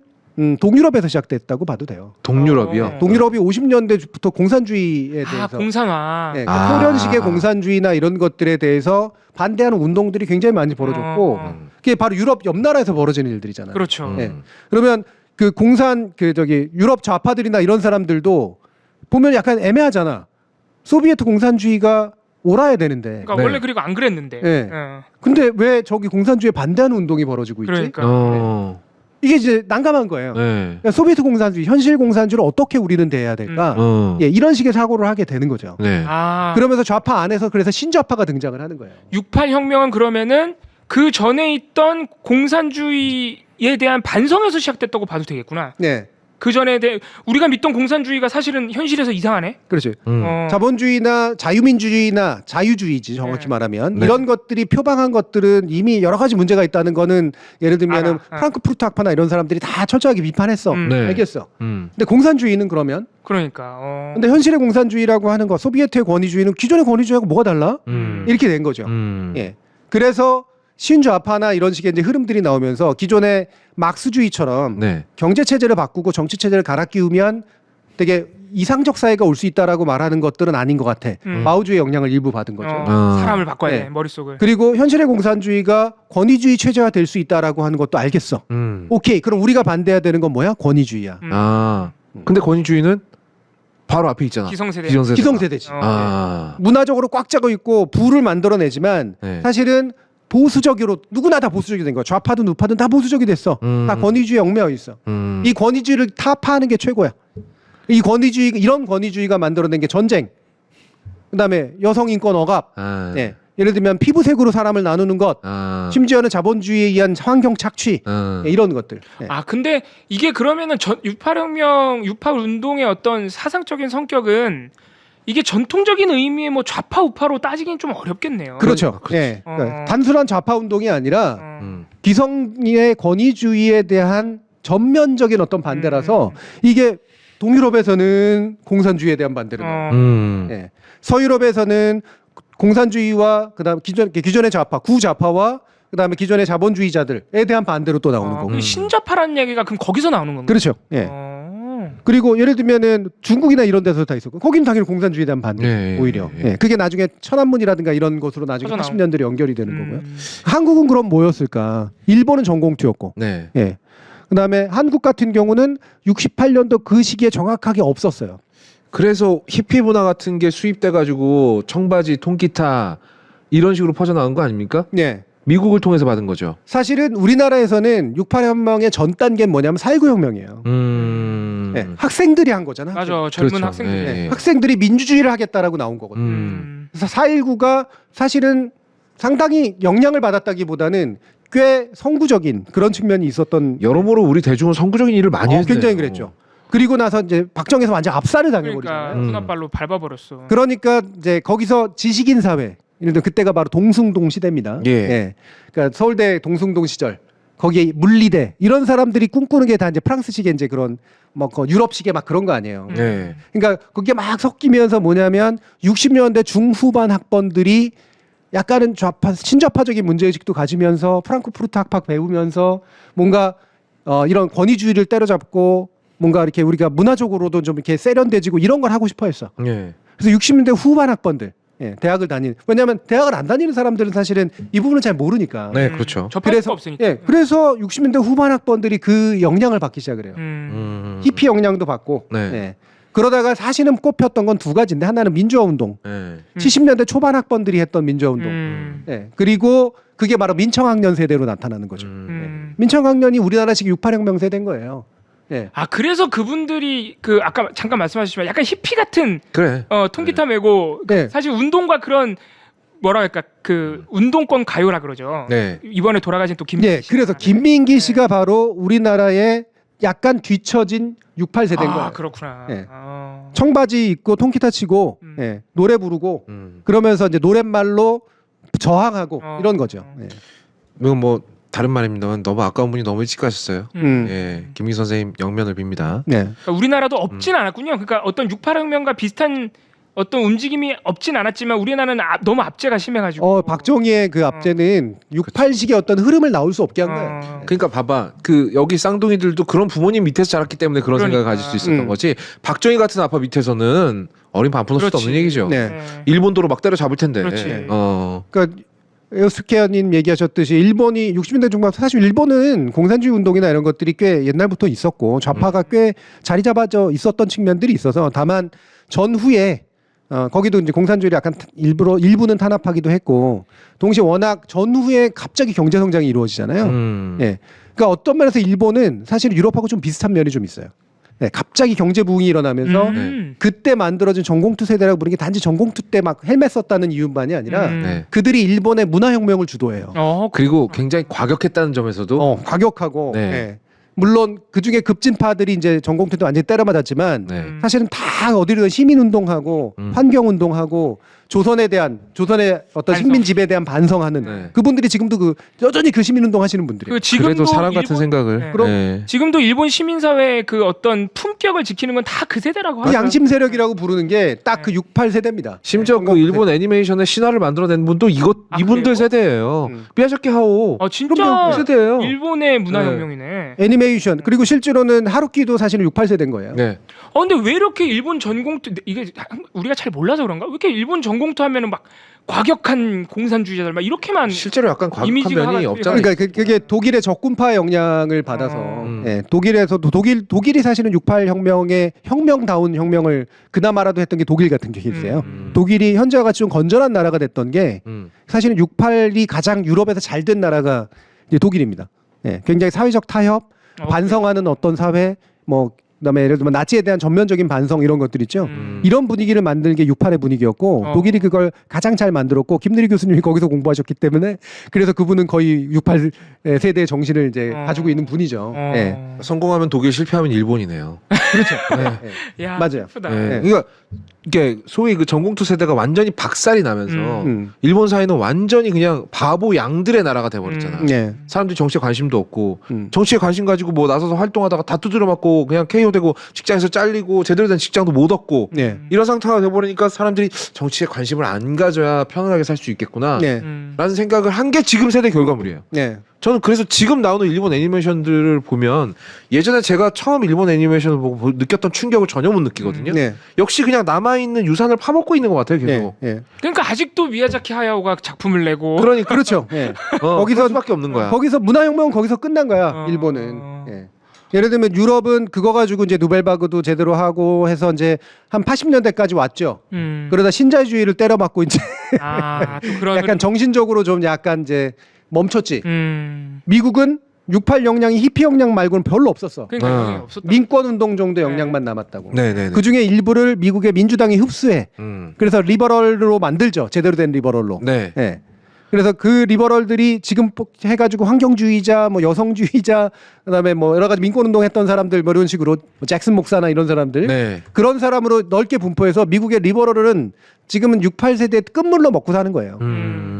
동유럽에서 시작됐다고 봐도 돼요. 동유럽이요. 동유럽이 50년대부터 공산주의에 대해서 공산화. 네, 그러니까 소련식의 공산주의나 이런 것들에 대해서 반대하는 운동들이 굉장히 많이 벌어졌고 그게 바로 유럽 옆 나라에서 벌어지는 일들이잖아요. 그렇죠. 네. 그러면 그 유럽 좌파들이나 이런 사람들도 보면 약간 애매하잖아. 소비에트 공산주의가 옳아야 되는데. 그러니까 네. 원래 그리고 안 그랬는데. 네. 근데 왜 저기 공산주의에 반대하는 운동이 벌어지고 있지? 그러니까. 이게 이제 난감한 거예요. 네. 그러니까 소비에트 공산주의, 현실 공산주의를 어떻게 우리는 대해야 될까? 예, 이런 식의 사고를 하게 되는 거죠. 네. 그러면서 좌파 안에서 그래서 신좌파가 등장을 하는 거예요. 68 혁명은 그러면은 그 전에 있던 공산주의에 대한 반성에서 시작됐다고 봐도 되겠구나. 네. 그 전에 우리가 믿던 공산주의가 사실은 현실에서 이상하네. 그렇지. 어. 자본주의나 자유민주주의나 자유주의지 정확히 네. 말하면 네. 이런 것들이 표방한 것들은 이미 여러 가지 문제가 있다는 거는 예를 들면은 알아. 프랑크푸르트 학파나 이런 사람들이 다 철저하게 비판했어. 네. 알겠어. 근데 공산주의는 그러면 그러니까. 근데 현실의 공산주의라고 하는 거 소비에트의 권위주의는 기존의 권위주의하고 뭐가 달라? 이렇게 된 거죠. 예. 그래서 신좌파나 이런 식의 이제 흐름들이 나오면서 기존의 막스주의처럼 네. 경제 체제를 바꾸고 정치 체제를 갈아 끼우면 되게 이상적 사회가 올 수 있다라고 말하는 것들은 아닌 것 같아. 마오주의 영향을 일부 받은 거죠. 사람을 바꿔야 돼 네. 머릿속을. 그리고 현실의 공산주의가 권위주의 체제화 될 수 있다라고 하는 것도 알겠어. 오케이. 그럼 우리가 반대해야 되는 건 뭐야? 권위주의야. 근데 권위주의는 바로 앞에 있잖아. 기성세대. 기성세대지. 문화적으로 꽉 짜고 있고 부를 만들어내지만 네. 사실은 보수적으로 누구나 다 보수적이 된 거야. 좌파든 우파든 다 보수적이 됐어. 다 권위주의에 얽매여 있어. 이 권위주의를 타파하는 게 최고야. 이 권위주의 이런 권위주의가 만들어낸 게 전쟁. 그다음에 여성 인권 억압. 예. 예를 들면 피부색으로 사람을 나누는 것. 심지어는 자본주의에 의한 환경 착취. 예, 이런 것들. 예. 근데 이게 그러면은 68혁명, 68 운동의 어떤 사상적인 성격은 이게 전통적인 의미의 뭐 좌파 우파로 따지기는 좀 어렵겠네요. 그렇죠. 예. 그러니까 단순한 좌파 운동이 아니라 기성의 권위주의에 대한 전면적인 어떤 반대라서 이게 동유럽에서는 공산주의에 대한 반대를 예. 서유럽에서는 공산주의와 그다음 기존의 좌파, 구좌파와 그다음에 기존의 자본주의자들에 대한 반대로 또 나오는 거고. 신좌파라는 얘기가 그럼 거기서 나오는 건가요? 그렇죠. 예. 그리고 예를 들면은 중국이나 이런 데서 다 있었고 거기는 당연히 공산주의에 대한 반대 오히려. 예. 그게 나중에 천안문이라든가 이런 것으로 나중에 80년대에 연결이 되는 거고요. 한국은 그럼 뭐였을까? 일본은 전공투였고. 네. 예. 그다음에 한국 같은 경우는 68년도 그 시기에 정확하게 없었어요. 그래서 히피 문화 같은 게 수입돼 가지고 청바지, 통기타 이런 식으로 퍼져나간 거 아닙니까? 네. 미국을 통해서 받은 거죠. 사실은 우리나라에서는 68혁명의 전 단계는 뭐냐면 4.19혁명이에요. 네. 학생들이 한 거잖아. 맞아. 젊은 그렇죠. 학생들. 네. 학생들이 민주주의를 하겠다라고 나온 거거든요. 그래서 4.19가 사실은 상당히 영향을 받았다기보다는 꽤 선구적인 그런 측면이 있었던. 여러모로 우리 대중은 선구적인 일을 많이 했네요. 굉장히 그랬죠. 그리고 나서 이제 박정희에서 완전 압살을 당해버리잖아요. 그러니까 군합발로 밟아버렸어. 그러니까 이제 거기서 지식인 사회, 예를 들어 그때가 바로 동숭동 시대입니다. 예. 그러니까 서울대 동숭동 시절 거기에 물리대 이런 사람들이 꿈꾸는 게 다 이제 프랑스식의 이제 그런 뭐 유럽식의 막 그런 거 아니에요. 네. 그러니까 거기에 막 섞이면서 뭐냐면 60년대 중후반 학번들이 약간은 신좌파적인 문제의식도 가지면서 프랑크푸르트 학파 배우면서 뭔가 이런 권위주의를 때려잡고 뭔가 이렇게 우리가 문화적으로도 좀 이렇게 세련돼지고 이런 걸 하고 싶어 했어. 네. 그래서 60년대 후반 학번들 예, 대학을 왜냐하면 대학을 안 다니는 사람들은 사실은 이 부분을 잘 모르니까. 네, 그렇죠. 접할 수가 없으니까. 예, 그래서 60년대 후반 학번들이 그 영향을 받기 시작을 해요. 히피 영향도 받고. 네. 예. 그러다가 사실은 꼽혔던 건 두 가지인데 하나는 민주화 운동. 네. 70년대 초반 학번들이 했던 민주화 운동. 예. 그리고 그게 바로 민청학년 세대로 나타나는 거죠. 예. 민청학년이 우리나라식 68혁명 세대인 거예요. 예. 아 그래서 그분들이 그 아까 잠깐 말씀하셨지만 약간 히피 같은 그래. 통기타 메고 네. 사실 운동과 그런 뭐라 할까 그 운동권 가요라 그러죠. 네. 이번에 돌아가신 또 김민기 예. 씨. 그래서 김민기 씨가 바로 우리나라의 약간 뒤처진 68세대인 거예요. 그렇구나. 예. 아. 청바지 입고 통기타 치고 예. 노래 부르고 음. 그러면서 이제 노랫말로 저항하고 이런 거죠. 예. 이건 뭐 다른 말입니다만 너무 아까운 분이 너무 일찍 가셨어요. 음. 예, 김민기 선생님 영면을 빕니다. 네. 그러니까 우리나라도 없진 않았군요. 그러니까 어떤 68혁명과 비슷한 어떤 움직임이 없진 않았지만 우리나라는 너무 압제가 심해가지고. 박정희의 그 압제는 68식의 어떤 흐름을 나올 수 없게 한 거예요. 그러니까 봐봐, 그 여기 쌍둥이들도 그런 부모님 밑에서 자랐기 때문에 그런 그러니까. 생각을 가질 수 있었던 거지. 박정희 같은 아빠 밑에서는 어린 반푼 수도 그렇지. 없는 얘기죠. 네. 일본도로 막 때려 잡을 텐데. 그렇지. 그러니까 에어스케아님 얘기하셨듯이 일본이 60년대 중반 사실 일본은 공산주의 운동이나 이런 것들이 꽤 옛날부터 있었고 좌파가 꽤 자리 잡아져 있었던 측면들이 있어서 다만 전후에 거기도 이제 공산주의를 약간 일부는 탄압하기도 했고 동시에 워낙 전후에 갑자기 경제 성장이 이루어지잖아요. 예. 그러니까 어떤 면에서 일본은 사실 유럽하고 좀 비슷한 면이 좀 있어요. 네, 갑자기 경제 부흥이 일어나면서 그때 만들어진 전공투 세대라고 부르는 게 단지 전공투 때 막 헬멧 썼다는 이유만이 아니라 네. 그들이 일본의 문화혁명을 주도해요. 그리고 굉장히 과격했다는 점에서도 과격하고 네. 예. 물론 그 중에 급진파들이 이제 전공투도 완전히 때려맞았지만 네. 사실은 다 어디든 시민운동하고 환경운동하고 조선의 어떤 반성. 식민지배에 대한 반성하는 네. 그분들이 지금도 여전히 그 시민운동 하시는 분들이에요. 그 지금도 그래도 사람 같은 일본- 생각을. 네. 그럼- 네. 지금도 일본 시민사회의 그 어떤 품격을 지키는 건 다 그 세대라고 그 하죠. 양심 세력이라고 부르는 게 딱 그 68세대입니다. 심지어 그 일본 애니메이션의 신화를 만들어낸 분도 이분들 그래요? 세대예요. 미야자키 하오 진짜 그럼요. 세대예요. 일본의 문화혁명이네. 애니메이션 그리고 실제로는 하루키도 사실은 68세대인 거예요. 네. 근데 왜 이렇게 일본 전공투 이게 우리가 잘 몰라서 그런가? 왜 이렇게 일본 전공투 하면은 막 과격한 공산주의자들 막 이렇게만 실제로 약간 과격한 이미지가 면이 하나 없잖아요. 그러니까 그게 독일의 적군파 영향을 받아서 예, 독일에서도 독일이 사실은 68혁명의 혁명다운 혁명을 그나마라도 했던 게 독일 같은 케이스예요. 독일이 현재와 같이 좀 건전한 나라가 됐던 게 사실은 68이 가장 유럽에서 잘 된 나라가 이제 독일입니다. 예, 굉장히 사회적 타협, 반성하는 어떤 사회, 뭐 그다음에 예를 들면 나치에 대한 전면적인 반성 이런 것들 있죠. 이런 분위기를 만드는 게 68의 분위기였고 독일이 그걸 가장 잘 만들었고 김대리 교수님이 거기서 공부하셨기 때문에 그래서 그분은 거의 68 세대의 정신을 이제 가지고 있는 분이죠. 예. 성공하면 독일, 실패하면 일본이네요. 그렇죠. 예. 야, 맞아요. 슬프다. 네. 그러니까 이게 소위 그 전공투 세대가 완전히 박살이 나면서 일본 사회는 완전히 그냥 바보 양들의 나라가 돼버렸잖아. 예. 사람들이 정치에 관심도 없고 정치에 관심 가지고 뭐 나서서 활동하다가 다 두드려 맞고 그냥 KO되고 직장에서 잘리고 제대로 된 직장도 못 얻고 예. 이런 상태가 돼버리니까 사람들이 정치에 관심을 안 가져야 편안하게 살 수 있겠구나 예. 라는 생각을 한 게 지금 세대 결과물이에요. 예. 저는 그래서 지금 나오는 일본 애니메이션들을 보면 예전에 제가 처음 일본 애니메이션을 보고 느꼈던 충격을 전혀 못 느끼거든요. 예. 역시 그냥 남아있는 유산을 파먹고 있는 것 같아요. 계속. 예. 예. 그러니까 아직도 미야자키 하야오가 작품을 내고 그러니까 그렇죠. 예. 거기서 할 수밖에 없는 거야. 거기서 문화혁명은 거기서 끝난 거야. 일본은. 예. 예를 들면 유럽은 그거 가지고 이제 누벨바그도 제대로 하고 해서 이제 한 80년대까지 왔죠. 그러다 신자유주의를 때려맞고 이제 또 그런 약간 정신적으로 좀 약간 이제 멈췄지. 음. 미국은 68 역량이 히피 역량 말고는 별로 없었어. 그러니까 영향이 없었다. 민권 운동 정도 역량만 남았다고. 네네네. 그 중에 일부를 미국의 민주당이 흡수해. 음. 그래서 리버럴로 만들죠. 제대로 된 리버럴로. 네. 예. 그래서 그 리버럴들이 지금 해가지고 환경주의자, 뭐 여성주의자, 그다음에 뭐 여러 가지 민권운동했던 사람들 뭐 이런 식으로 뭐 잭슨 목사나 이런 사람들 네. 그런 사람으로 넓게 분포해서 미국의 리버럴은 지금은 68세대 끝물로 먹고 사는 거예요.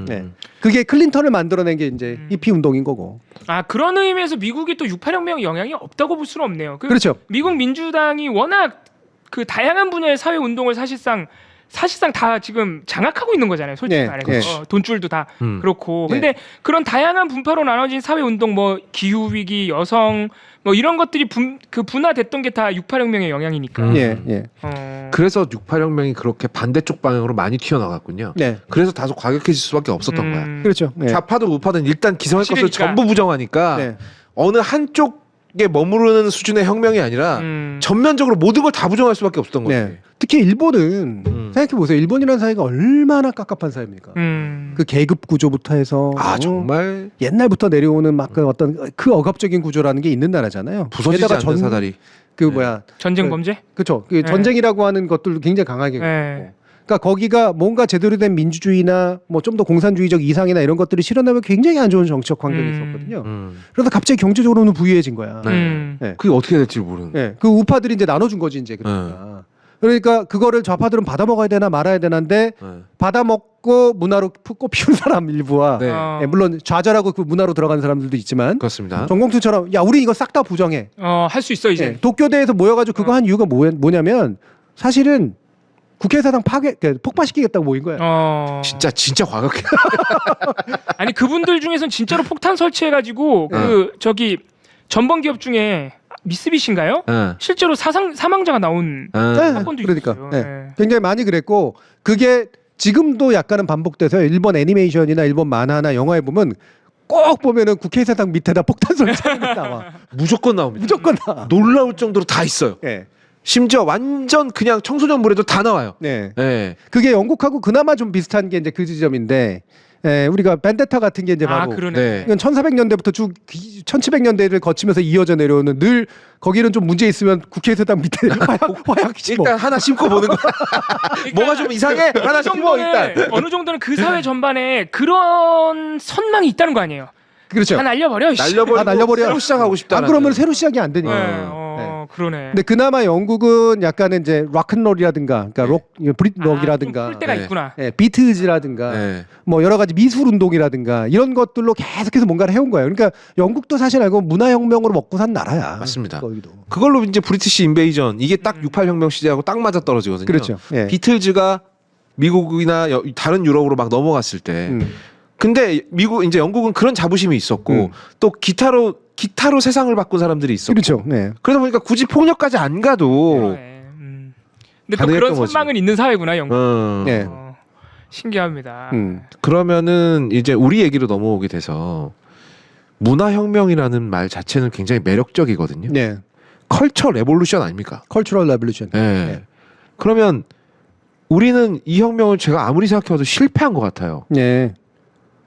네. 그게 클린턴을 만들어낸 게 이제 히피 운동인 거고. 그런 의미에서 미국이 또 68혁명 영향이 없다고 볼 수는 없네요. 그렇죠. 미국 민주당이 워낙 그 다양한 분야의 사회 운동을 사실상 사실상 다 지금 장악하고 있는 거잖아요. 솔직히 네, 말해서 네. 돈줄도 다 그렇고. 네. 근데 그런 다양한 분파로 나눠진 사회 운동, 뭐 기후 위기, 여성, 뭐 이런 것들이 분화됐던 게 다 6.8혁명의 영향이니까. 예, 예. 그래서 6.8혁명이 그렇게 반대쪽 방향으로 많이 튀어나갔군요. 네. 그래서 다소 과격해질 수밖에 없었던 거야. 그렇죠. 네. 좌파든 우파든 일단 기성의 것을 싫으니까. 전부 부정하니까 네. 어느 한쪽에 머무르는 수준의 혁명이 아니라 전면적으로 모든 걸 다 부정할 수밖에 없었던 거지. 네. 특히 일본은 생각해 보세요. 일본이라는 사회가 얼마나 깝깝한 사회입니까? 그 계급 구조부터 해서 정말 옛날부터 내려오는 막 그 어떤 그 억압적인 구조라는 게 있는 나라잖아요. 부서지지 게다가 않는 사다리. 그 뭐야 전쟁 그- 범죄? 그렇죠. 그 전쟁이라고 하는 것들도 굉장히 강하게. 네. 그러니까 거기가 뭔가 제대로 된 민주주의나 뭐 좀 더 공산주의적 이상이나 이런 것들이 실현하면 굉장히 안 좋은 정치적 환경이 있었거든요. 그러다 갑자기 경제적으로는 부유해진 거야. 네. 그게 어떻게 될지 모르는. 네. 그 우파들이 이제 나눠준 거지 이제 그러니까. 그러니까 그거를 좌파들은 받아 먹어야 되나 말아야 되나인데 받아 먹고 문화로 꽃 피운 사람 일부와 네. 예, 물론 좌절하고 그 문화로 들어간 사람들도 있지만 그렇습니다. 전공투처럼 야 우리 이거 싹 다 부정해. 할 수 있어 이제. 예, 도쿄대에서 모여가지고 그거 한 이유가 뭐냐면 사실은 국회의사당 폭파시키겠다고 모인 거야. 진짜 과격해. 아니 그분들 중에선 진짜로 폭탄 설치해가지고 그 저기 전범 기업 중에 미쓰비시인가요? 실제로 사망자가 나온 사건도 그러니까 있어요. 예, 네. 굉장히 많이 그랬고 그게 지금도 약간은 반복돼서 일본 애니메이션이나 일본 만화나 영화에 보면 꼭 보면은 국회의사당 밑에다 폭탄 설치하는 게 나와. 무조건 나옵니다. 무조건 나. 놀라울 정도로 다 있어요. 예. 심지어 완전 그냥 청소년물에도 다 나와요. 네. 네. 그게 영국하고 그나마 좀 비슷한 게 이제 그 지점인데 우리가 벤데타 같은 게 이제 바로 그러네. 네. 이건 1400년대부터 쭉 1700년대를 거치면서 이어져 내려오는 늘 거기는 좀 문제 있으면 국회의사당 밑에 화약 심어. 일단 하나 심고 보는 거야. 뭐가 좀 이상해? 하나 심어 일단. 어느 정도는 그 사회 전반에 그런 선망이 있다는 거 아니에요. 그렇죠. 다 날려버려. 씨. 날려버리고 날려버려. 새로 시작하고 싶다. 안 그러면 새로 시작이 안 되니까. 네, 그러네. 근데 그나마 영국은 약간은 이제 락앤롤이라든가, 그러니까 브릿록이라든가, 좀 풀 때가 네. 있구나. 비트즈라든가, 네. 뭐 여러 가지 미술 운동이라든가 이런 것들로 계속해서 뭔가를 해온 거예요. 그러니까 영국도 사실 알고 문화혁명으로 먹고 산 나라야. 맞습니다. 거기도. 그걸로 이제 브리티시 인베이전 이게 딱 68혁명 시대하고 딱 맞아 떨어지거든요. 그렇죠. 예. 비틀즈가 미국이나 다른 유럽으로 막 넘어갔을 때. 근데 이제 영국은 그런 자부심이 있었고 또 기타로 세상을 바꾼 사람들이 있었고. 그렇죠. 네. 그러다 보니까 굳이 폭력까지 안 가도 그러네. 근데 또 가능했던 그런 거지. 선망은 있는 사회구나 영국. 네. 신기합니다. 그러면은 이제 우리 얘기로 넘어오게 돼서 문화혁명이라는 말 자체는 굉장히 매력적이거든요. 네. 컬처 레볼루션 아닙니까? 컬처럴 레볼루션. 네. 그러면 우리는 이 혁명을 제가 아무리 생각해봐도 실패한 것 같아요. 네.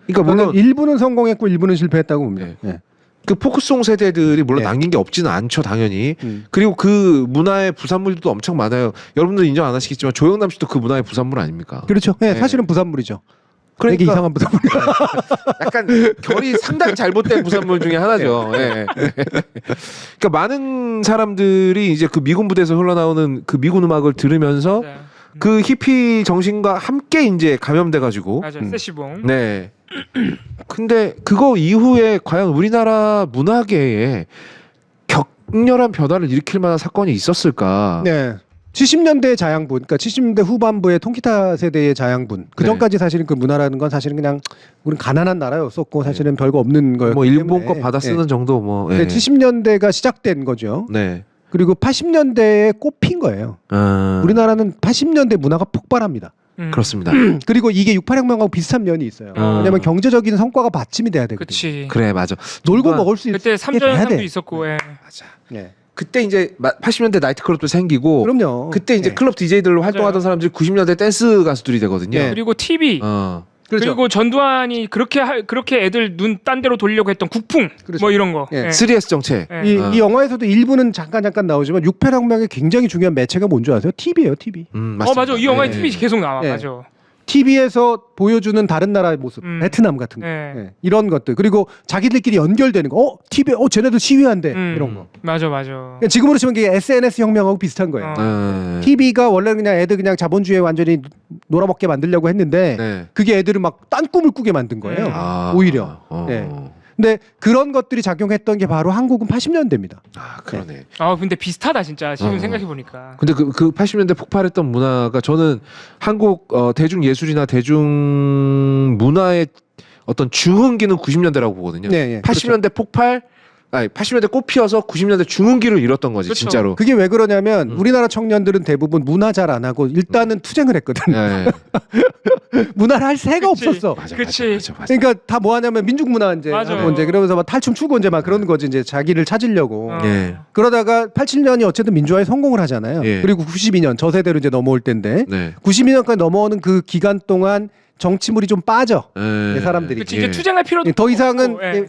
그러니까 물론 물론 일부는 성공했고 일부는 실패했다고 봅니다. 네. 그 포크송 세대들이 물론 네. 남긴 게 없지는 않죠, 당연히. 그리고 그 문화의 부산물도 엄청 많아요. 여러분들 인정 안 하시겠지만 조영남 씨도 그 문화의 부산물 아닙니까? 그렇죠. 네, 네. 사실은 부산물이죠. 그러니까 되게 이상한 부산물. 약간 결이 상당히 잘못된 부산물 중에 하나죠. 예. 그러니까 많은 사람들이 이제 그 미군 부대에서 흘러나오는 그 미군 음악을 들으면서 네. 그 히피 정신과 함께 이제 감염돼 가지고 맞아요. 세시봉. 네. 근데 그거 이후에 과연 우리나라 문화계에 격렬한 변화를 일으킬 만한 사건이 있었을까? 네. 70년대 자양분, 그러니까 70년대 후반부의 통기타 세대의 자양분. 그 전까지 사실은 그 문화라는 건 사실은 그냥 우리는 가난한 나라였었고 사실은 별거 없는 거였기 뭐 일본 거 때문에. 받아 쓰는 정도 뭐. 네. 70년대가 시작된 거죠. 네. 그리고 80년대에 꼽힌 거예요. 우리나라는 80년대 문화가 폭발합니다. 그렇습니다. 그리고 이게 68혁명하고 비슷한 면이 있어요. 왜냐하면 경제적인 성과가 받침이 돼야 되거든요. 그렇지. 그래 맞아. 놀고 먹을 수 그때 있게 돼야 삼전상도 돼. 있었고. 예. 맞아. 네. 그때 이제 80년대 나이트클럽도 생기고 그럼요. 그때 이제 네. 클럽 DJ들로 활동하던 맞아요. 사람들이 90년대 댄스 가수들이 되거든요. 네. 그리고 TV. 그렇죠. 그리고 전두환이 그렇게 애들 눈 딴 데로 돌리려고 했던 국풍 그렇죠. 뭐 이런 거. 예. 예. 3S 정책. 예. 이 영화에서도 일부는 잠깐 나오지만 68혁명의 굉장히 중요한 매체가 뭔지 아세요? TV예요, TV. 맞습니다. 맞아. 이 영화에 네. TV 계속 나와. 네. 맞아. TV에서 보여주는 다른 나라의 모습, 베트남 같은 거, 네. 예, 이런 것들. 그리고 자기들끼리 연결되는 거. TV에 쟤네들 시위한대 이런 거. 맞아. 그러니까 지금으로 치면 이게 SNS 혁명하고 비슷한 거예요. TV가 원래 그냥 애들 그냥 자본주의에 완전히 놀아먹게 만들려고 했는데 네. 그게 애들을 막 딴 꿈을 꾸게 만든 거예요. 오히려. 네. 근데 그런 것들이 작용했던 게 바로 한국은 80년대입니다. 아 그러네. 아 근데 비슷하다 진짜 지금 어. 생각해 보니까. 근데 그 80년대 폭발했던 문화가 저는 한국 대중 예술이나 대중 문화의 어떤 중흥기는 90년대라고 보거든요. 네, 네, 80년대 폭발, 아니 80년대 꽃피어서 90년대 중흥기를 잃었던 거지 그렇죠. 진짜로. 그게 왜 그러냐면 우리나라 청년들은 대부분 문화 잘 안 하고 일단은 투쟁을 했거든. 네. 문화를 할 새가 그치. 없었어. 맞아, 그치. 맞아. 그러니까 다 뭐 하냐면 민중문화 이제 맞아요. 하고 이제 그러면서 막 탈춤 추고 이제 막 그런 거지 이제 자기를 찾으려고. 어. 예. 그러다가 87년이 어쨌든 민주화에 성공을 하잖아요. 예. 그리고 92년 저 세대로 이제 넘어올 때인데 네. 92년까지 넘어오는 그 기간 동안 정치물이 좀 빠져. 예. 이 사람들이. 그치, 이제 투쟁할 필요도 더 이상은 없고, 예.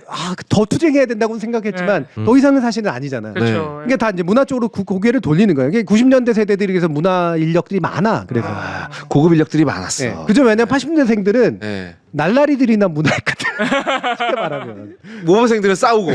더 투쟁해야 된다고 생각했지만 예. 더 이상은 사실은 아니잖아요. 그렇죠. 그러니까 다 이제 문화 쪽으로 고개를 돌리는 거예요. 90년대 세대들이 그래서 문화 인력들이 많아. 그래서. 아, 고급 인력들이 많았어. 예. 그죠? 왜냐면 80년대생들은 예. 날라리들이나 문화했거든. 쉽게 말하면. 모범생들은 싸우고.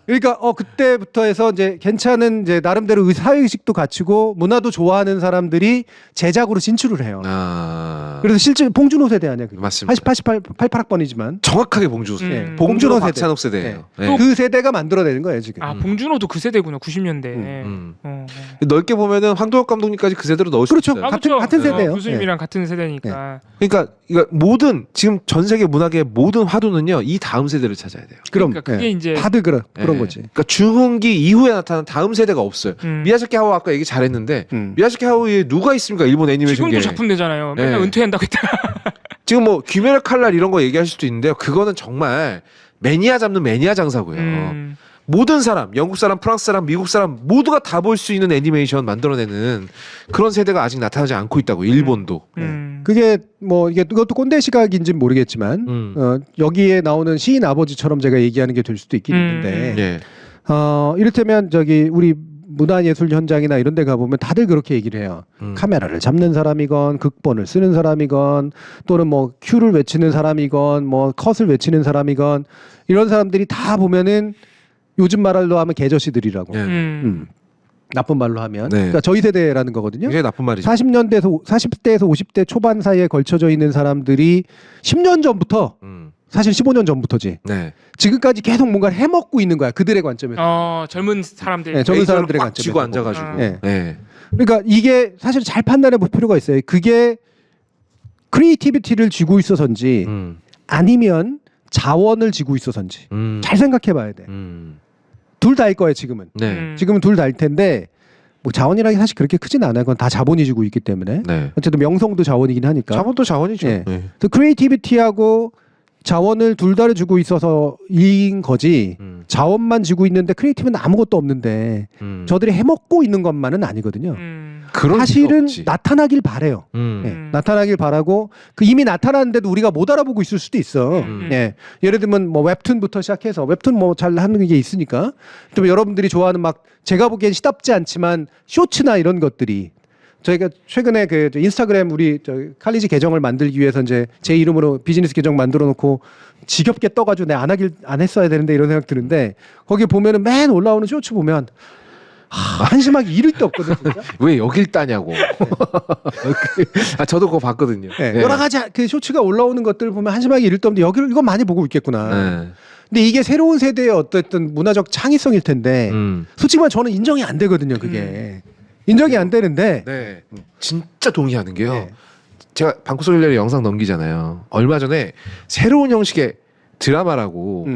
그러니까 그때부터 해서 이제 괜찮은 이제 나름대로 사회의식도 갖추고 문화도 좋아하는 사람들이 제작으로 진출을 해요. 아. 그래서 실제 봉준호 세대 아니야? 그게. 맞습니다. 88학번이지만 정확하게 봉준호 세대. 음. 봉준호 봉준호 세대. 박찬욱 세대예요. 네. 예. 그 세대가 만들어내는 거예요 지금. 아 봉준호도 그 세대구나 90년대. 음. 어. 넓게 보면은 황도혁 감독님까지 그 세대로 넣을 수 그렇죠. 있어요. 아, 같은- 그렇죠. 같은 세대예요. 교수님이랑 같은 세대니까. 그러니까 이거 모든 지금 전 세계 문학의 모든 화두는요 이 다음 세대를 찾아야 돼요. 그럼 그러니까 그게 이제 다들 그런 예. 거지. 그러니까 중흥기 이후에 나타난 다음 세대가 없어요. 미야자키 하오 아까 얘기 잘했는데 미야자키 하오에 누가 있습니까? 일본 애니메이션계. 지금도 작품 내잖아요. 맨날 네. 은퇴한다고 했다. 지금 뭐 귀멸의 칼날 이런 거 얘기하실 수도 있는데요. 그거는 정말 매니아 잡는 매니아 장사고요. 모든 사람, 영국 사람, 프랑스 사람, 미국 사람 모두가 다 볼 수 있는 애니메이션 만들어내는 그런 세대가 아직 나타나지 않고 있다고. 일본도. 그게 뭐 이게 그것도 꼰대 시각인지는 모르겠지만 여기에 나오는 시인 아버지처럼 제가 얘기하는 게 될 수도 있긴 있는데 예. 이를테면 저기 우리 문화예술 현장이나 이런 데 가보면 다들 그렇게 얘기를 해요. 카메라를 잡는 사람이건 극본을 쓰는 사람이건 또는 뭐 큐를 외치는 사람이건 뭐 컷을 외치는 사람이건 이런 사람들이 다 보면은 요즘 말로 하면 개저씨들이라고. 예. 나쁜 말로 하면. 네. 그러니까 저희 세대라는 거거든요. 굉장히 나쁜 말이죠. 40년대에서 40대에서 50대 초반 사이에 걸쳐져 있는 사람들이 10년 전부터 사실 15년 전부터지. 네. 지금까지 계속 뭔가를 해먹고 있는 거야. 그들의 관점에서. 젊은 사람들. 네, 젊은 사람들의 꽉 쥐고 관점에서. 앉아가지고. 네. 예. 그러니까 이게 사실 잘 판단해 볼 필요가 있어요. 그게 크리에이티비티를 쥐고 있어서인지 아니면 자원을 쥐고 있어서인지 잘 생각해 봐야 돼. 둘 다일 거예요, 지금은. 네. 지금은 둘 다일 텐데 뭐 자원이라는 게 사실 그렇게 크진 않아요. 그건 다 자본이 쥐고 있기 때문에. 네. 어쨌든 명성도 자원이긴 하니까. 자본도 자원이죠. 예. 네. 그 크리에이티비티하고 자원을 둘 다를 주고 있어서인 거지. 자원만 쥐고 있는데 크리에이티브는 아무것도 없는데 저들이 해먹고 있는 것만은 아니거든요. 그럴 사실은 수가 없지. 나타나길 바래요. 예, 나타나길 바라고 그 이미 나타났는데도 우리가 못 알아보고 있을 수도 있어. 예, 예를 들면 뭐 웹툰부터 시작해서 웹툰 뭐 잘 하는 게 있으니까 또 여러분들이 좋아하는 막 제가 보기엔 시답지 않지만 쇼츠나 이런 것들이 저희가 최근에 그 인스타그램 우리 저 칼리지 계정을 만들기 위해서 이제 제 이름으로 비즈니스 계정 만들어 놓고 지겹게 떠가지고 내가 안 했어야 되는데 이런 생각 드는데 거기 보면은 맨 올라오는 쇼츠 보면 한심하게 이를 데 없거든. 진짜? 왜 여길 따냐고. 아, 저도 그거 봤거든요. 네. 네. 여러 가지 그 쇼츠가 올라오는 것들 보면 한심하게 이를 데 없는데 여기를 이건 많이 보고 있겠구나. 네. 근데 이게 새로운 세대의 어떤 문화적 창의성일 텐데 솔직히 말해 저는 인정이 안 되거든요. 그게 인정이 안 되는데. 네. 진짜 동의하는 게요. 네. 제가 방구석 일레를 영상 넘기잖아요. 얼마 전에 새로운 형식의 드라마라고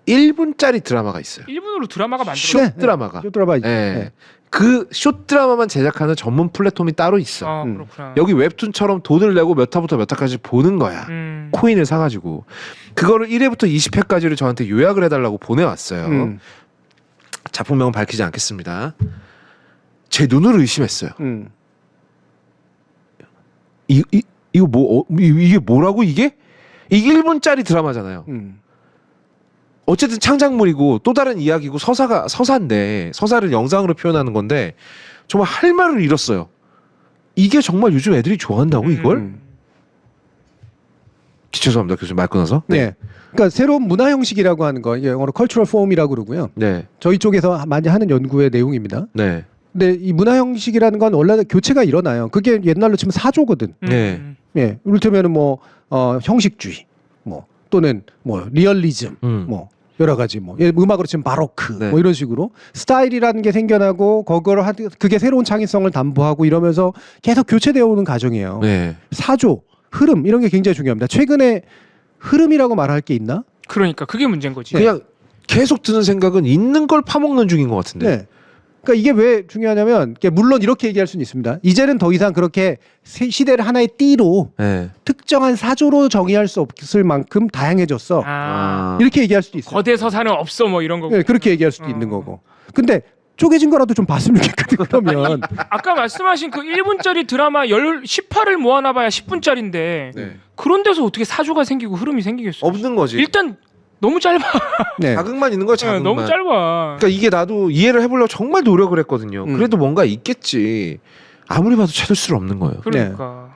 1분짜리 드라마가 있어요. 1분으로 드라마가 만들어. 숏 드라마가. 쇼 드라마. 네. 그 숏 드라마만 제작하는 전문 플랫폼이 따로 있어. 그렇구나. 여기 웹툰처럼 돈을 내고 몇 화부터 몇 화까지 보는 거야. 코인을 사가지고. 그거를 1회부터 20회까지를 저한테 요약을 해달라고 보내왔어요. 작품명은 밝히지 않겠습니다. 제 눈을 의심했어요. 이거 뭐 이게 뭐라고 이게? 이게 1분짜리 드라마잖아요. 어쨌든 창작물이고 또 다른 이야기고 서사인데 서사를 영상으로 표현하는 건데 정말 할 말을 잃었어요. 이게 정말 요즘 애들이 좋아한다고 이걸? 죄송합니다 교수님 말 끊어서. 네. 그러니까 새로운 문화 형식이라고 하는 거 이게 영어로 컬처럴 폼이라고 그러고요. 네. 저희 쪽에서 많이 하는 연구의 내용입니다. 네. 근데 이 문화 형식이라는 건 원래 교체가 일어나요. 그게 옛날로 치면 사조거든. 네. 예. 이를테면은 뭐 형식주의, 뭐 또는 뭐 리얼리즘 뭐 여러 가지 뭐 음악으로 치면 바로크 네. 뭐 이런 식으로 스타일이라는 게 생겨나고 그게 새로운 창의성을 담보하고 이러면서 계속 교체되어 오는 과정이에요. 네. 사조, 흐름 이런 게 굉장히 중요합니다. 최근에 흐름이라고 말할 게 있나? 그러니까 그게 문제인 거지. 그냥 계속 드는 생각은 있는 걸 파먹는 중인 것 같은데. 네. 그러니까 이게 왜 중요하냐면 물론 이렇게 얘기할 수는 있습니다. 이제는 더 이상 그렇게 시대를 하나의 띠로 네. 특정한 사조로 정의할 수 없을 만큼 다양해졌어. 이렇게 얘기할 수도 있어요. 거대 서사는 없어 뭐 이런 거고. 네, 그렇게 얘기할 수도 있는 거고. 근데 쪼개진 거라도 좀 봤으면 좋겠거든. 그러면 아까 말씀하신 그 1분짜리 드라마 18을 모아놔봐야 10분짜리인데 네. 그런 데서 어떻게 사조가 생기고 흐름이 생기겠어? 없는 거지. 일단 너무 짧아. 네. 자극만 있는 거야, 자극만. 너무 짧아. 그러니까 이게 나도 이해를 해보려고 정말 노력을 했거든요. 그래도 뭔가 있겠지. 아무리 봐도 찾을 수 없는 거예요. 그러니까.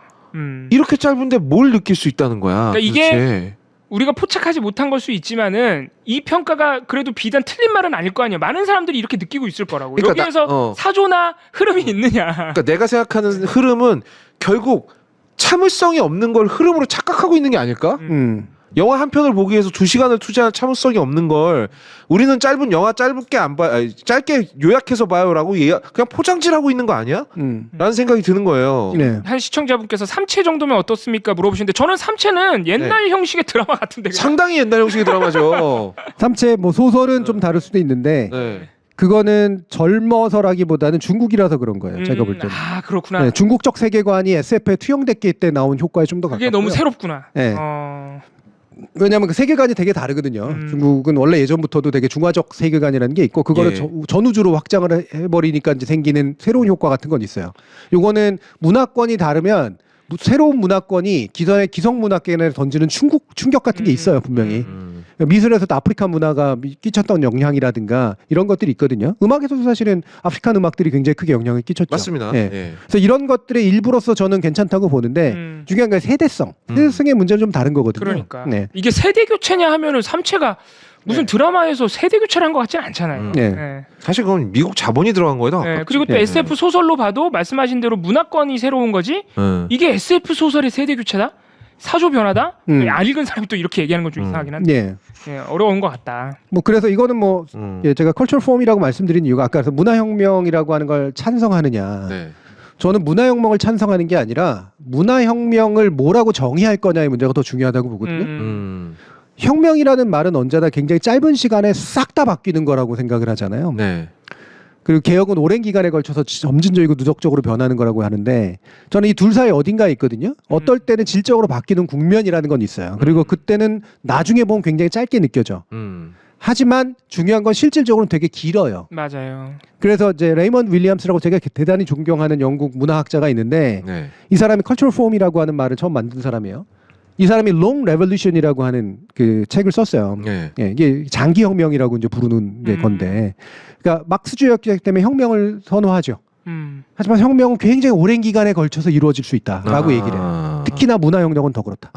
이렇게 짧은데 뭘 느낄 수 있다는 거야. 그러니까 이게 도대체. 우리가 포착하지 못한 걸 수 있지만은 이 평가가 그래도 비단 틀린 말은 아닐 거 아니야. 많은 사람들이 이렇게 느끼고 있을 거라고. 그러니까 여기에서 사조나 흐름이 있느냐. 그러니까 내가 생각하는 흐름은 결국 참을성이 없는 걸 흐름으로 착각하고 있는 게 아닐까? 영화 한 편을 보기 위해서 2시간을 투자한 참을성이 없는 걸 우리는 짧은 영화 짧게 안 봐, 짧게 요약해서 봐요라고 그냥 포장질하고 있는 거 아니야? 라는 생각이 드는 거예요. 네. 한 시청자분께서 3채 정도면 어떻습니까? 물어보시는데 저는 3채는 옛날 형식의 드라마 같은데. 그냥. 상당히 옛날 형식의 드라마죠. 삼체 뭐 소설은 좀 다를 수도 있는데 네. 그거는 젊어서라기보다는 중국이라서 그런 거예요. 제가 볼 때는. 아 그렇구나. 네, 중국적 세계관이 SF에 투영됐기 때 나온 효과에 좀 더 가깝고요. 그게 너무 새롭구나. 네. 왜냐하면 그 세계관이 되게 다르거든요. 중국은 원래 예전부터도 되게 중화적 세계관이라는 게 있고 그거를 전우주로 확장을 해버리니까 이제 생기는 새로운 효과 같은 건 있어요. 요거는 문화권이 다르면 새로운 문화권이 기존의 기성 문화권에 던지는 충격 같은 게 있어요, 분명히. 미술에서도 아프리카 문화가 끼쳤던 영향이라든가 이런 것들이 있거든요. 음악에서도 사실은 아프리칸 음악들이 굉장히 크게 영향을 끼쳤죠. 맞습니다. 예. 예. 그래서 이런 것들의 일부로서 저는 괜찮다고 보는데 중요한 건 세대성. 세대성의 문제는 좀 다른 거거든요. 그러니까 네. 이게 세대 교체냐 하면은 삼체가 무슨 드라마에서 세대 교체를 한 것 같지는 않잖아요. 네. 사실 그건 미국 자본이 들어간 거에다. 네. 그리고 또 SF 소설로 봐도 말씀하신 대로 문화권이 새로운 거지. 이게 SF 소설의 세대 교체다? 사조 변화다? 안 읽은 사람이 또 이렇게 얘기하는 건 좀 이상하긴 한데 어려운 것 같다. 뭐 그래서 이거는 뭐 제가 컬처럴 폼이라고 말씀드린 이유가 아까 문화혁명이라고 하는 걸 찬성하느냐. 네. 저는 문화혁명을 찬성하는 게 아니라 문화혁명을 뭐라고 정의할 거냐의 문제가 더 중요하다고 보거든요. 혁명이라는 말은 언제나 굉장히 짧은 시간에 싹 다 바뀌는 거라고 생각을 하잖아요. 네. 그리고 개혁은 오랜 기간에 걸쳐서 점진적이고 누적적으로 변하는 거라고 하는데 저는 이 둘 사이 어딘가에 있거든요. 어떨 때는 질적으로 바뀌는 국면이라는 건 있어요. 그리고 그때는 나중에 보면 굉장히 짧게 느껴져. 하지만 중요한 건 실질적으로는 되게 길어요. 맞아요. 그래서 이제 레이먼드 윌리엄스라고 제가 대단히 존경하는 영국 문화학자가 있는데 이 사람이 컬처럴 폼이라고 하는 말을 처음 만든 사람이에요. 이 사람이 롱 레볼루션이라고 하는 그 책을 썼어요. 예, 이게 장기 혁명이라고 이제 부르는 게 건데, 그러니까 막스주의였기 때문에 혁명을 선호하죠. 하지만 혁명은 굉장히 오랜 기간에 걸쳐서 이루어질 수 있다라고 얘기를 해요. 특히나 문화혁명은 더 그렇다.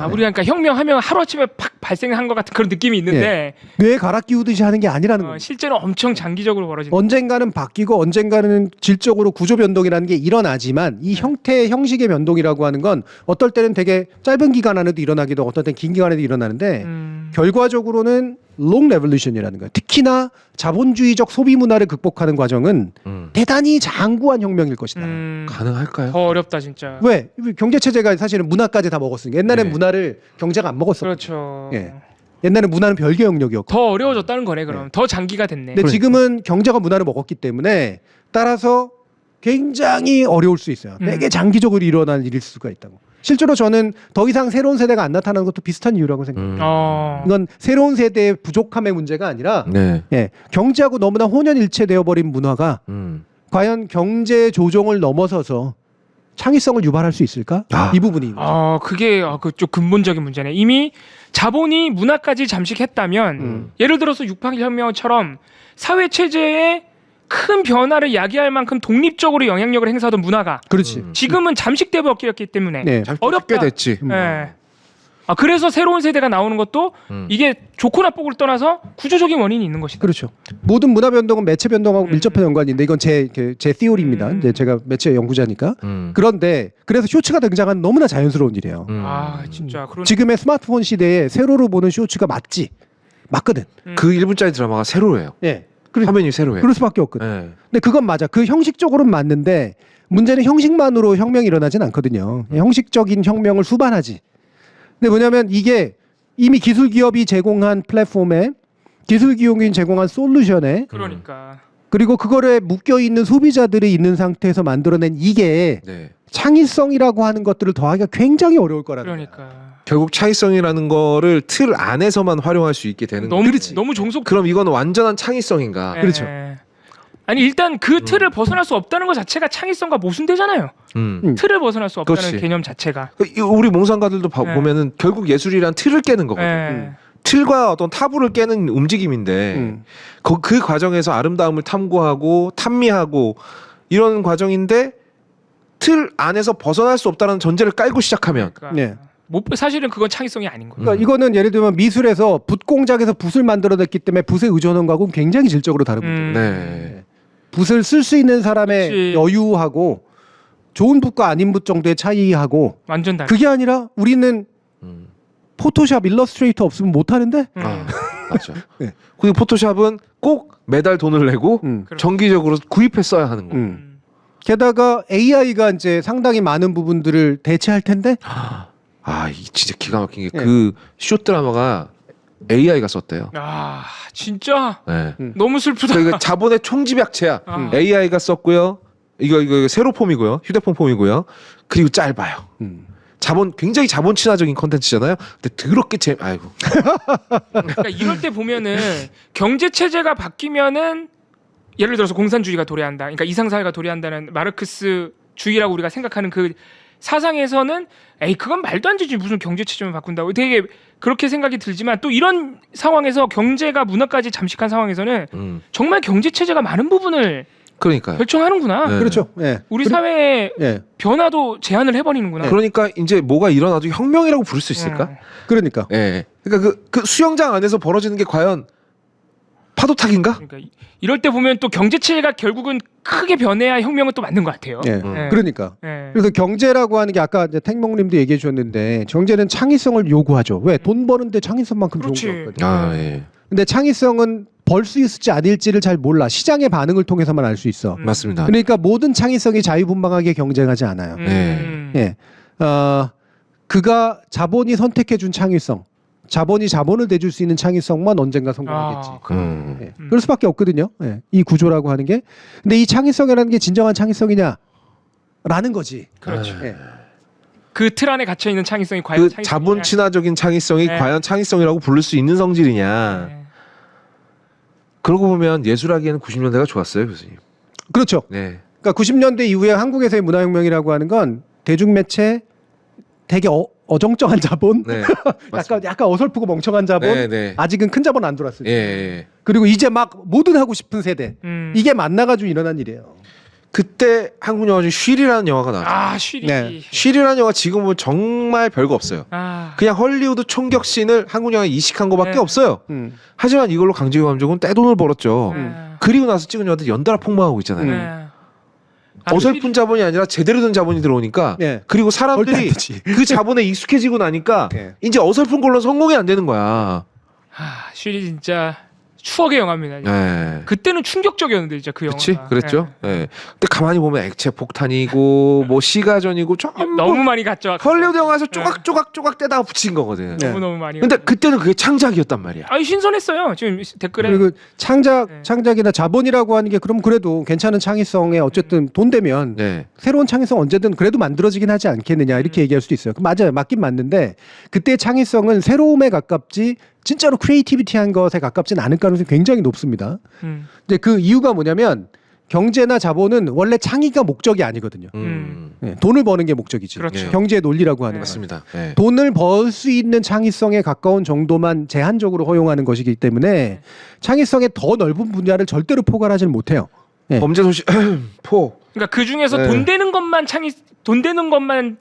우리가 그러니까 혁명하면 하루아침에 팍 발생한 것 같은 그런 느낌이 있는데 뇌에 갈아 끼우듯이 하는 게 아니라는 거예요. 실제는 엄청 장기적으로 벌어진다. 언젠가는 바뀌고 언젠가는 질적으로 구조 변동이라는 게 일어나지만 이 형태의 형식의 변동이라고 하는 건 어떨 때는 되게 짧은 기간 안에도 일어나기도 하고 어떨 때는 긴 기간 안에도 일어나는데 결과적으로는 롱 레볼루션이라는 거예요. 특히나 자본주의적 소비 문화를 극복하는 과정은 대단히 장구한 혁명일 것이다. 가능할까요? 더 어렵다 진짜. 왜? 경제 체제가 사실은 문화까지 다 먹었으니까. 옛날엔 문화를 경제가 안 먹었어. 그렇죠. 예. 옛날엔 문화는 별개 영역이었고. 더 어려워졌다는 거네 그럼. 더 장기가 됐네. 근데 지금은 경제가 문화를 먹었기 때문에 따라서 굉장히 어려울 수 있어요. 되게 장기적으로 일어날 일일 수가 있다고. 실제로 저는 더 이상 새로운 세대가 안 나타나는 것도 비슷한 이유라고 생각해요. 이건 새로운 세대의 부족함의 문제가 아니라 경제하고 너무나 혼연일체되어 버린 문화가 과연 경제 조정을 넘어서서 창의성을 유발할 수 있을까? 이 부분이. 그게 그쪽 근본적인 문제네. 이미 자본이 문화까지 잠식했다면 예를 들어서 6.8 혁명처럼 사회 체제에 큰 변화를 야기할 만큼 독립적으로 영향력을 행사하던 문화가 그렇지. 지금은 잠식돼 버렸기 때문에 어렵다. 꽤 됐지. 아 그래서 새로운 세대가 나오는 것도 이게 좋고 나쁘고를 떠나서 구조적인 원인이 있는 것이다. 그렇죠. 모든 문화 변동은 매체 변동하고 밀접한 연관인데 이건 제 티오리입니다. 이제 제가 매체 연구자니까. 그런데 그래서 쇼츠가 등장하는 너무나 자연스러운 일이에요. 아 진짜 그런. 지금의 스마트폰 시대에 세로로 보는 쇼츠가 맞거든. 그 1분짜리 드라마가 세로예요. 예. 화면이 세로예요. 그럴 수밖에 없거든. 예. 근데 그건 맞아. 그 형식적으로는 맞는데 문제는 형식만으로 혁명이 일어나진 않거든요. 형식적인 혁명을 수반하지. 근데 뭐냐면 이게 이미 기술 기업이 제공한 플랫폼에 기술 기업이 제공한 솔루션에 그러니까. 그리고 그거를 묶여 있는 소비자들이 있는 상태에서 만들어낸 이게 네. 창의성이라고 하는 것들을 더하기가 굉장히 어려울 거라는 거야. 그러니까. 결국 창의성이라는 거를 틀 안에서만 활용할 수 있게 되는 너무 거지. 너무 종속. 그럼 이건 완전한 창의성인가? 예. 그렇죠. 아니 일단 그 틀을 벗어날 수 없다는 것 자체가 창의성과 모순되잖아요. 틀을 벗어날 수 없다는 그렇지. 개념 자체가. 우리 몽상가들도 네. 보면은 결국 예술이란 틀을 깨는 거거든. 예. 틀과 어떤 타부를 깨는 움직임인데 그 과정에서 아름다움을 탐구하고 탐미하고 이런 과정인데 틀 안에서 벗어날 수 없다는 전제를 깔고 시작하면 그러니까. 네. 사실은 그건 창의성이 아닌 거예요. 그러니까 이거는 예를 들면 미술에서 붓 공작에서 붓을 만들어냈기 때문에 붓에 의존한 거하고는 굉장히 질적으로 다른 문제예요. 네. 붓을 쓸 수 있는 사람의 그치. 여유하고 좋은 붓과 아닌 붓 정도의 차이하고 완전 다르. 그게 아니라 우리는 음. 포토샵 일러스트레이터 없으면 못 하는데 아, 맞아. 네. 그리고 포토샵은 꼭 매달 돈을 내고 그렇죠. 정기적으로 구입했어야 하는 거. 게다가 AI가 이제 상당히 많은 부분들을 대체할 텐데 아, 이 진짜 기가 막힌 게 네. 그 쇼 드라마가 AI가 썼대요. 아 진짜 네. 너무 슬프다. 그러니까 자본의 총집약체야. 아. AI가 썼고요. 이거 세로 폼이고요. 휴대폰 폼이고요. 그리고 짧아요. 굉장히 자본 친화적인 컨텐츠잖아요. 근데 더럽게 아이고. 그러니까 이럴 때 보면은 경제 체제가 바뀌면은 예를 들어서 공산주의가 도래한다. 그러니까 이상사회가 도래한다는 마르크스 주의라고 우리가 생각하는 그 사상에서는 에이 그건 말도 안 되지 무슨 경제 체제만 바꾼다고 되게 그렇게 생각이 들지만 또 이런 상황에서 경제가 문화까지 잠식한 상황에서는 정말 경제 체제가 많은 부분을 그러니까요. 결정하는구나. 네. 그렇죠. 예. 우리 사회의 예. 변화도 제한을 해버리는구나. 그러니까 이제 뭐가 일어나도 혁명이라고 부를 수 있을까? 그러니까 예. 그러니까 그 수영장 안에서 벌어지는 게 과연 파도타기인가? 그러니까 이럴 때 보면 또 경제 체제가 결국은 크게 변해야 혁명은 또 맞는 것 같아요. 예. 예. 그러니까 예. 그래서 경제라고 하는 게 아까 이제 택몽님도 얘기해 주셨는데 경제는 창의성을 요구하죠. 왜? 돈 버는데 창의성만큼 그렇지. 좋은 거 없거든요. 아, 예. 근데 창의성은 벌 수 있을지 아닐지를 잘 몰라. 시장의 반응을 통해서만 알 수 있어. 맞습니다. 그러니까 모든 창의성이 자유분방하게 경쟁하지 않아요. 예. 그가 자본이 선택해준 창의성, 자본이 자본을 대줄 수 있는 창의성만 언젠가 성공하겠지. 예. 그럴 수밖에 없거든요. 예. 이 구조라고 하는 게. 근데 이 창의성이라는 게 진정한 창의성이냐라는 거지. 그렇죠. 예. 그 틀 안에 갇혀 있는 창의성이 과연 그 창의성이냐. 자본 친화적인 창의성이 네. 과연 창의성이라고 부를 수 있는 성질이냐. 네. 그러고 보면 예술하기에는 90년대가 좋았어요, 교수님. 그렇죠. 네. 그러니까 90년대 이후에 한국에서의 문화혁명이라고 하는 건 대중매체 되게 어정쩡한 자본, 네. 약간 어설프고 멍청한 자본, 네, 네. 아직은 큰 자본 안 들어왔을 때. 예. 그리고 이제 막 뭐든 하고 싶은 세대. 이게 만나가지고 일어난 일이에요. 그때 한국 영화 중에 쉔이라는 영화가 나왔죠. 아 쉬리. 네. 쉔이라는 영화 지금 보면 정말 별거 없어요. 아. 그냥 헐리우드 총격신을 한국 영화에 이식한 거밖에 네. 없어요. 하지만 이걸로 강제호 감독은 떼돈을 벌었죠. 그리고 나서 찍은 영화들 연달아 폭망하고 있잖아요. 네. 어설픈 자본이 아니라 제대로 된 자본이 들어오니까 네. 그리고 절대 안 사람들이 되지. 그 자본에 익숙해지고 나니까 네. 이제 어설픈 걸로 성공이 안 되는 거야. 쉬리 진짜 추억의 영화입니다. 네. 그때는 충격적이었는데 진짜 그 그렇지, 영화가. 그랬죠. 예. 근데 가만히 보면 액체 폭탄이고 뭐 시가전이고 전부 너무 많이 갔죠. 헐리우드 영화에서 쪼각쪼각 떼다가 붙인 거거든. 네. 너무 많이. 근데 그때는 그게 창작이었단 말이야. 아니 신선했어요. 지금 댓글에 그리고 네. 창작이나 자본이라고 하는 게 그럼 그래도 괜찮은 창의성에 어쨌든 돈 되면 네. 새로운 창의성 언제든 그래도 만들어지긴 하지 않겠느냐 이렇게 얘기할 수도 있어요. 맞아요. 맞긴 맞는데 그때 창의성은 새로움에 가깝지 진짜로 크리에이티비티한 것에 가깝진 않을 가능성이 굉장히 높습니다. 근데 그 이유가 뭐냐면 경제나 자본은 원래 창의가 목적이 아니거든요. 네, 돈을 버는 게 목적이지. 그렇죠. 경제의 논리라고 하는 건. 맞습니다. 네. 돈을 벌 수 있는 창의성에 가까운 정도만 제한적으로 허용하는 것이기 때문에 창의성의 더 넓은 분야를 절대로 포괄하지는 못해요. 네. 범죄 소식 포. 그러니까 그 중에서 네. 돈 되는 것만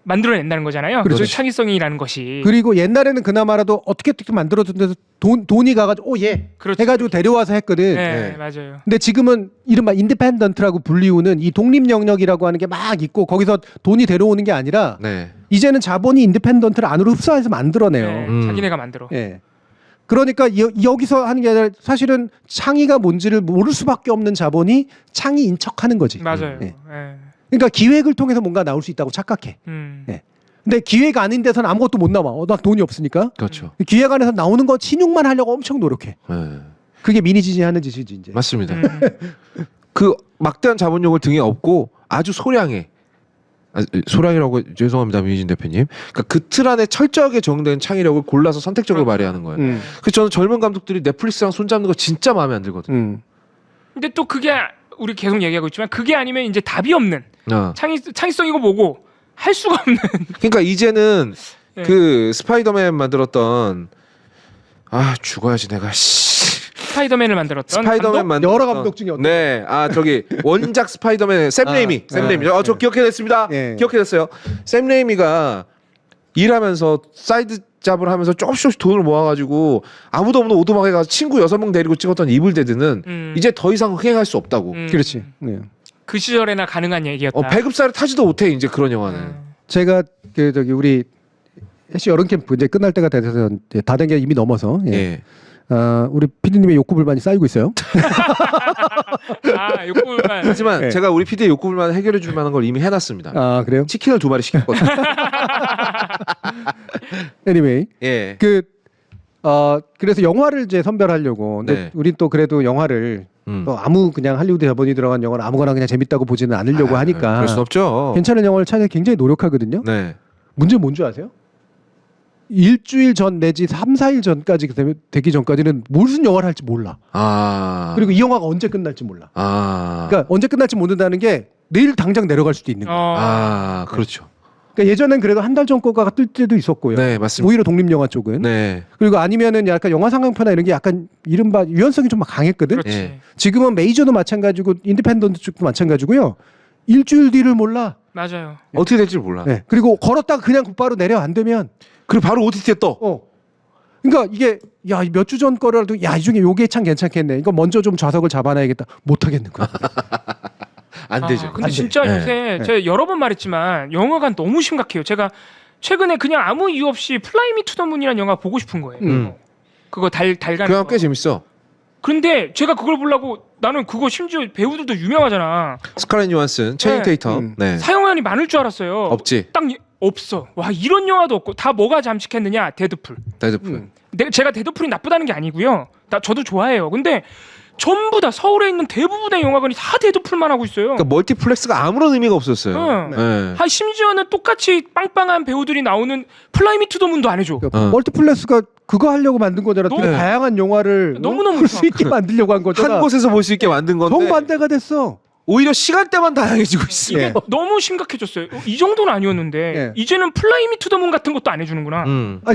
만들어낸다는 거잖아요. 그렇죠. 그렇죠. 창의성이라는 것이. 그리고 옛날에는 그나마라도 어떻게 만들어준 데서 돈이 가가지고 그렇죠. 해가지고 데려와서 했거든. 네, 맞아요. 근데 지금은 이른바 인디펜던트라고 불리우는 이 독립 영역이라고 하는 게 막 있고 거기서 돈이 데려오는 게 아니라 네. 이제는 자본이 인디펜던트를 안으로 흡수해서 만들어내요. 네, 자기네가 만들어. 예. 그러니까 여기서 하는 게 아니라 사실은 창의가 뭔지를 모를 수밖에 없는 자본이 창의인 척하는 거지. 맞아요. 예. 예. 그러니까 기획을 통해서 뭔가 나올 수 있다고 착각해. 예. 근데 기획 아닌 데서는 아무것도 못 나와. 나 돈이 없으니까. 그렇죠. 기획 안에서 나오는 거 신용만 하려고 엄청 노력해. 네. 그게 미니지지 하는 짓이지 이제. 맞습니다. 그 막대한 자본력을 등에 업고 아주 소량의 소량이라고 죄송합니다 민진 대표님. 그러니까 그 틀 안에 철저하게 정된 창의력을 골라서 선택적으로 그렇죠. 발휘하는 거예요. 그래서 저는 젊은 감독들이 넷플릭스랑 손잡는 거 진짜 마음에 안 들거든요. 근데 또 그게 우리 계속 얘기하고 있지만 그게 아니면 이제 답이 없는 어. 창의성이고 뭐고 할 수가 없는. 그러니까 이제는 네. 그 스파이더맨 만들었던 죽어야지 내가 스파이더맨을 만들었던 스파이더맨 감독? 만들었던 여러 감독 중에 어떤 네, 저기 원작 스파이더맨 샘 레이미, 샘 레이미. 저 기억해냈습니다. 예. 기억해냈어요. 샘 레이미가 일하면서 사이드 잡을 하면서 조금씩 돈을 모아가지고 아무도 없는 오두막에 가서 친구 6명 데리고 찍었던 이블데드는 이제 더 이상 흥행할 수 없다고. 그렇지. 네. 그 시절에나 가능한 얘기였다. 배급사를 타지도 못해 이제 그런 영화는. 제가 그 저기 우리 해시 여름 캠프 이제 끝날 때가 돼서 이제 다 된 게 이미 넘어서 예. 우리 PD님의 욕구 불만이 쌓이고 있어요. 욕구만. 하지만 예. 제가 우리 PD의 욕구불만 해결해 줄 만한 걸 이미 해놨습니다. 아 그래요? 치킨을 2마리 시켰거든요. anyway 예. 그래서 영화를 이제 선별하려고. 근데 네. 우린 또 그래도 영화를 또 아무 그냥 할리우드 자본이 들어간 영화를 아무거나 그냥 재밌다고 보지는 않으려고 하니까 그럴 순 없죠. 괜찮은 영화를 찾아 굉장히 노력하거든요. 네. 문제는 뭔지 아세요? 일주일 전 내지 3, 4일 전까지 되기 전까지는 무슨 영화를 할지 몰라. 그리고 이 영화가 언제 끝날지 몰라. 그러니까 언제 끝날지 모른다는 게 내일 당장 내려갈 수도 있는 거야. 그렇죠. 그러니까 예전엔 그래도 한 달 전 거가 뜰 때도 있었고요. 네, 맞습니다. 오히려 독립 영화 쪽은. 네. 그리고 아니면은 약간 영화 상영표나 이런 게 약간 이른바 유연성이 좀 강했거든. 그렇지. 예. 지금은 메이저도 마찬가지고 인디펜던트 쪽도 마찬가지고요. 일주일 뒤를 몰라. 맞아요. 어떻게 될지 몰라. 네. 그리고 걸었다가 그냥 곧바로 내려 안 되면 그리고 바로 OTT에 떠. 그러니까 이게 몇 주 전 거라도 이 중에 요게 참 괜찮겠네. 이거 먼저 좀 좌석을 잡아놔야겠다. 못 하겠는 거야. 안 되죠. 근데 안 진짜 돼. 요새 제가 여러 번 말했지만 영화가 너무 심각해요. 제가 최근에 그냥 아무 이유 없이 플라이 미 투 더 문이라는 영화 보고 싶은 거예요. 그거 달 가는 그 영화 거. 꽤 재밌어. 그런데 제가 그걸 보려고 나는 그거 심지어 배우들도 유명하잖아. 스칼렛 요한슨, 체닝 네. 테이터. 네. 사용안이 많을 줄 알았어요. 없지. 없어. 와 이런 영화도 없고 다 뭐가 잠식했느냐? 데드풀. 데드풀. 제가 데드풀이 나쁘다는 게 아니고요. 저도 좋아해요. 근데 전부 다 서울에 있는 대부분의 영화관이 다 데드풀만 하고 있어요. 그러니까 멀티플렉스가 아무런 의미가 없었어요. 응. 네. 심지어는 똑같이 빵빵한 배우들이 나오는 플라이 미 투 더 문도 안 해줘. 멀티플렉스가 그거 하려고 만든 거잖아. 너무- 되게 다양한 영화를 너무너무 볼 수 있게 만들려고 한 거잖아. 한 곳에서 볼 수 있게 만든 건데 정반대가 됐어. 오히려 시간대만 다양해지고 있어. 이게 예. 너무 심각해졌어요. 이 정도는 아니었는데 예. 이제는 플라이 미 투 더 문 같은 것도 안 해주는구나.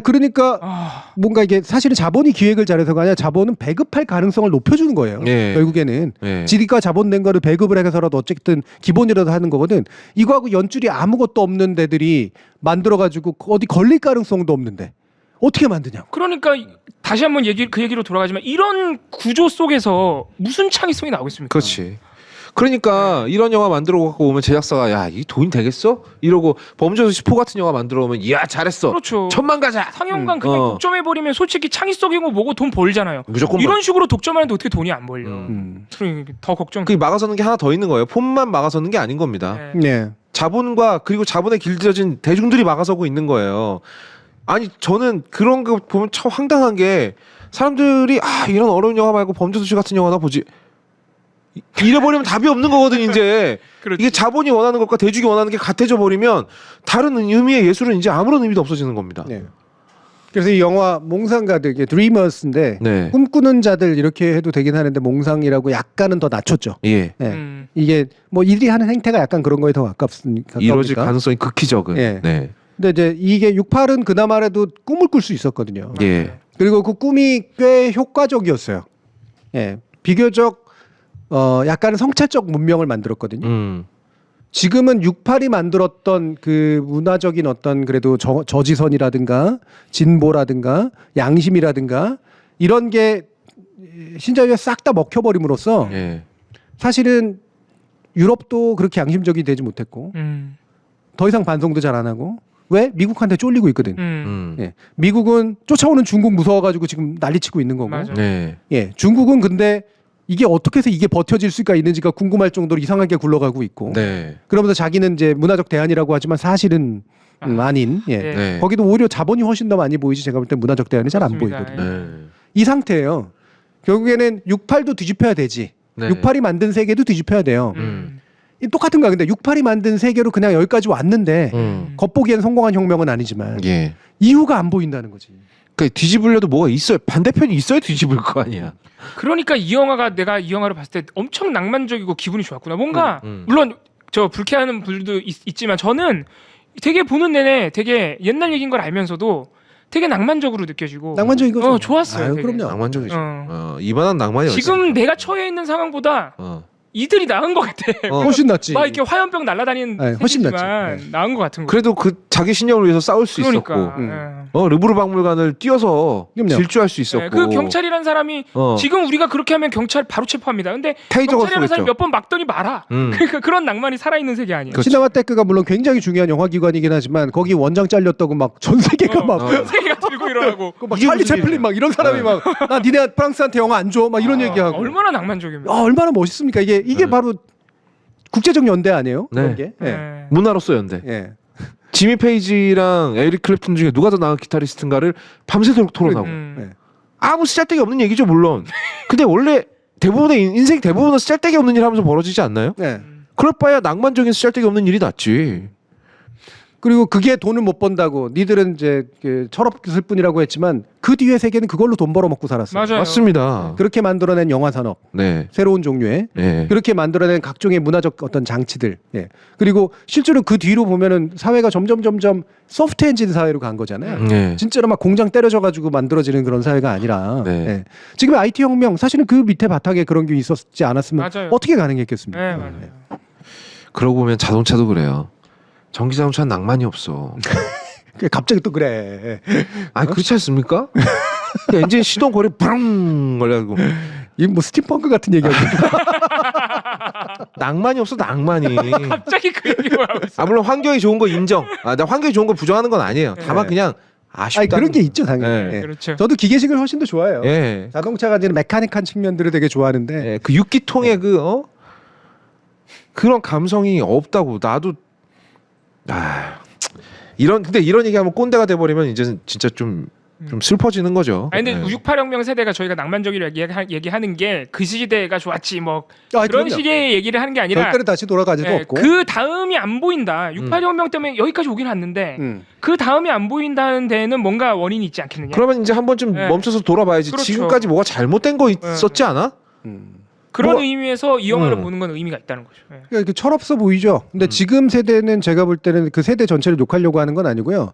그러니까 아, 뭔가 이게 사실은 자본이 기획을 잘해서가 아니라 자본은 배급할 가능성을 높여주는 거예요. 예. 결국에는 예. 지리가 자본된 거를 배급을 해서라도 어쨌든 기본이라도 하는 거거든. 이거하고 연줄이 아무것도 없는 데들이 만들어가지고 어디 걸릴 가능성도 없는데 어떻게 만드냐고. 그러니까 다시 한번 그 얘기로 돌아가지만 이런 구조 속에서 무슨 창의성이 나오겠습니까? 그렇지. 그러니까 이런 영화 만들어 갖고 오면 제작사가 야, 이 돈 되겠어? 이러고 범죄도시 4 같은 영화 만들어 오면 이야 잘했어. 그렇죠. 1000만 가자. 상영관 그냥 어. 독점해버리면 솔직히 창의성이고 뭐고 돈 벌잖아요. 무조건 이런 식으로 독점하는데 어떻게 돈이 안 벌려? 음. 더 걱정. 그 막아서는 게 하나 더 있는 거예요. 폰만 막아서는 게 아닌 겁니다. 네. 네. 자본과 그리고 자본에 길들여진 대중들이 막아서고 있는 거예요. 아니 저는 그런 거 보면 참 황당한 게 사람들이 이런 어려운 영화 말고 범죄도시 같은 영화나 보지. 이래버리면 답이 없는 거거든 이제. 그렇지. 이게 자본이 원하는 것과 대중이 원하는 게 같아져 버리면 다른 의미의 예술은 이제 아무런 의미도 없어지는 겁니다. 네. 그래서 이 영화 몽상가들 이게 드리머스인데 네. 꿈꾸는 자들 이렇게 해도 되긴 하는데 몽상이라고 약간은 더 낮췄죠. 예. 네. 이게 뭐 이들이 하는 행태가 약간 그런 거에 더 가깝으니까. 이루어질 가능성이 극히 적은. 예. 네. 근데 이제 이게 68은 그나마라도 꿈을 꿀 수 있었거든요. 예. 그리고 그 꿈이 꽤 효과적이었어요. 예. 비교적 약간은 성찰적 문명을 만들었거든요. 지금은 68이 만들었던 그 문화적인 어떤 그래도 저지선이라든가 진보라든가 양심이라든가 이런 게 신자유에 싹 다 먹혀버림으로써 예. 사실은 유럽도 그렇게 양심적이 되지 못했고 더 이상 반성도 잘 안 하고 왜? 미국한테 쫄리고 있거든. 예. 미국은 쫓아오는 중국 무서워가지고 지금 난리치고 있는 거고. 맞아. 네. 예. 중국은 근데 이게 어떻게 해서 이게 버텨질 수가 있는지가 궁금할 정도로 이상하게 굴러가고 있고. 네. 그러면서 자기는 이제 문화적 대안이라고 하지만 사실은 아닌. 예. 네. 네. 거기도 오히려 자본이 훨씬 더 많이 보이지 제가 볼 때 문화적 대안이 잘 안 맞습니다. 보이거든요. 네. 이 상태예요. 결국에는 68도 뒤집혀야 되지. 네. 68이 만든 세계도 뒤집혀야 돼요. 이 똑같은 거야. 근데 68이 만든 세계로 그냥 여기까지 왔는데 겉보기엔 성공한 혁명은 아니지만 예. 이유가 안 보인다는 거지. 그러니까 뒤집으려도 뭐가 있어요. 반대편이 있어야 뒤집을 거 아니야. 그러니까 이 영화가 내가 이 영화를 봤을 때 엄청 낭만적이고 기분이 좋았구나. 뭔가 물론 저 불쾌하는 분들도 있지만 저는 되게 보는 내내 되게 옛날 얘기인 걸 알면서도 되게 낭만적으로 느껴지고 낭만적인 거죠. 좋았어요. 아유, 되게. 그럼요. 낭만적이죠. 이만한 낭만이 어디 지금 있어? 내가 처해 있는 상황보다 어. 이들이 나은 것 같아. 훨씬 낫지. 막 이렇게 화염병 날아다니는 네, 훨씬 셋이지만 낫지. 네. 나은 것 같은 거. 그래도 그 자기 신념을 위해서 싸울 수 그러니까. 있었고, 르브르 박물관을 뛰어서 그럼요. 질주할 수 있었고, 그 경찰이란 사람이 지금 우리가 그렇게 하면 경찰 바로 체포합니다. 근데 테이저가 경찰이라는 사람이 쏘겠죠. 몇 번 막더니 말아. 그러니까 그런 낭만이 살아있는 세계 아니에요. 그렇죠. 시네마테크가 물론 굉장히 중요한 영화기관이긴 하지만 거기 원장 잘렸다고 막 전 세계가 막 세계가 들고 일어나고. 막 이게 찰리 무슨 채플린 막 이런 사람이 네. 막 아, 니네 프랑스한테 영화 안 줘? 막 이런 얘기하고. 얼마나 낭만적입니까? 아, 얼마나 멋있습니까? 이게 바로 국제적 연대 아니에요? 네. 그런 게? 예. 네. 문화로서 연대. 예. 지미 페이지랑 에릭 클랩튼 중에 누가 더 나은 기타리스트인가를 밤새도록 토론하고 네. 아무 쓰잘데기 없는 얘기죠 물론. 근데 원래 대부분의 인생 대부분은 쓰잘데기 없는 일 하면서 벌어지지 않나요? 네. 그럴 바야 낭만적인 쓰잘데기 없는 일이 낫지. 그리고 그게 돈을 못 번다고 니들은 이제 그 철없을 뿐이라고 했지만 그 뒤에 세계는 그걸로 돈 벌어 먹고 살았어요. 맞아요. 맞습니다. 그렇게 만들어낸 영화 산업, 네. 새로운 종류의 네. 그렇게 만들어낸 각종의 문화적 어떤 장치들. 예. 그리고 실제로 그 뒤로 보면은 사회가 점점 소프트엔진 사회로 간 거잖아요. 네. 진짜로 막 공장 때려져 가지고 만들어지는 그런 사회가 아니라 네. 예. 지금 IT 혁명 사실은 그 밑에 바탕에 그런 게 있었지 않았으면 맞아요. 어떻게 가능했겠습니까? 네, 맞아요. 그러고 보면 자동차도 그래요. 전기 자동차는 낭만이 없어. 갑자기 또 그래. 아니 그렇지 않습니까? 엔진 시동 거리 브랑 걸려가지고 이 뭐 스팀펑크 같은 얘기하고. 낭만이 없어 낭만이. 갑자기 그 얘기를 하고 있어. 아 물론 환경이 좋은 거 인정. 나 환경이 좋은 거 부정하는 건 아니에요. 다만 네. 그냥 아쉽다. 아니 그런 게 있죠 당연히. 네. 예. 그렇죠. 저도 기계식을 훨씬 더 좋아해요. 예. 자동차가 이제 메카닉한 측면들을 되게 좋아하는데 예. 그 육기통의 그런 감성이 없다고 나도 근데 이런 얘기하면 꼰대가 돼버리면 이제 진짜 좀 슬퍼지는 거죠. 아니 근데 예. 68혁명 세대가 저희가 낭만적이라고 얘기하는 게 그 시대가 좋았지 뭐 아, 그런 그럼요. 식의 얘기를 하는 게 아니라 절대로 다시 돌아가지도 예, 없고. 그 다음이 안 보인다. 68혁명 때문에 여기까지 오긴 왔는데 그 다음이 안 보인다는 데는 뭔가 원인이 있지 않겠느냐. 그러면 이제 한 번쯤 예. 멈춰서 돌아봐야지. 그렇죠. 지금까지 뭐가 잘못된 거 있었지 않아? 그런 뭐- 의미에서 이 영화를 보는 건 의미가 있다는 거죠. 예. 그러니까 이렇게 철없어 보이죠. 근데 지금 세대는 제가 볼 때는 그 세대 전체를 욕하려고 하는 건 아니고요.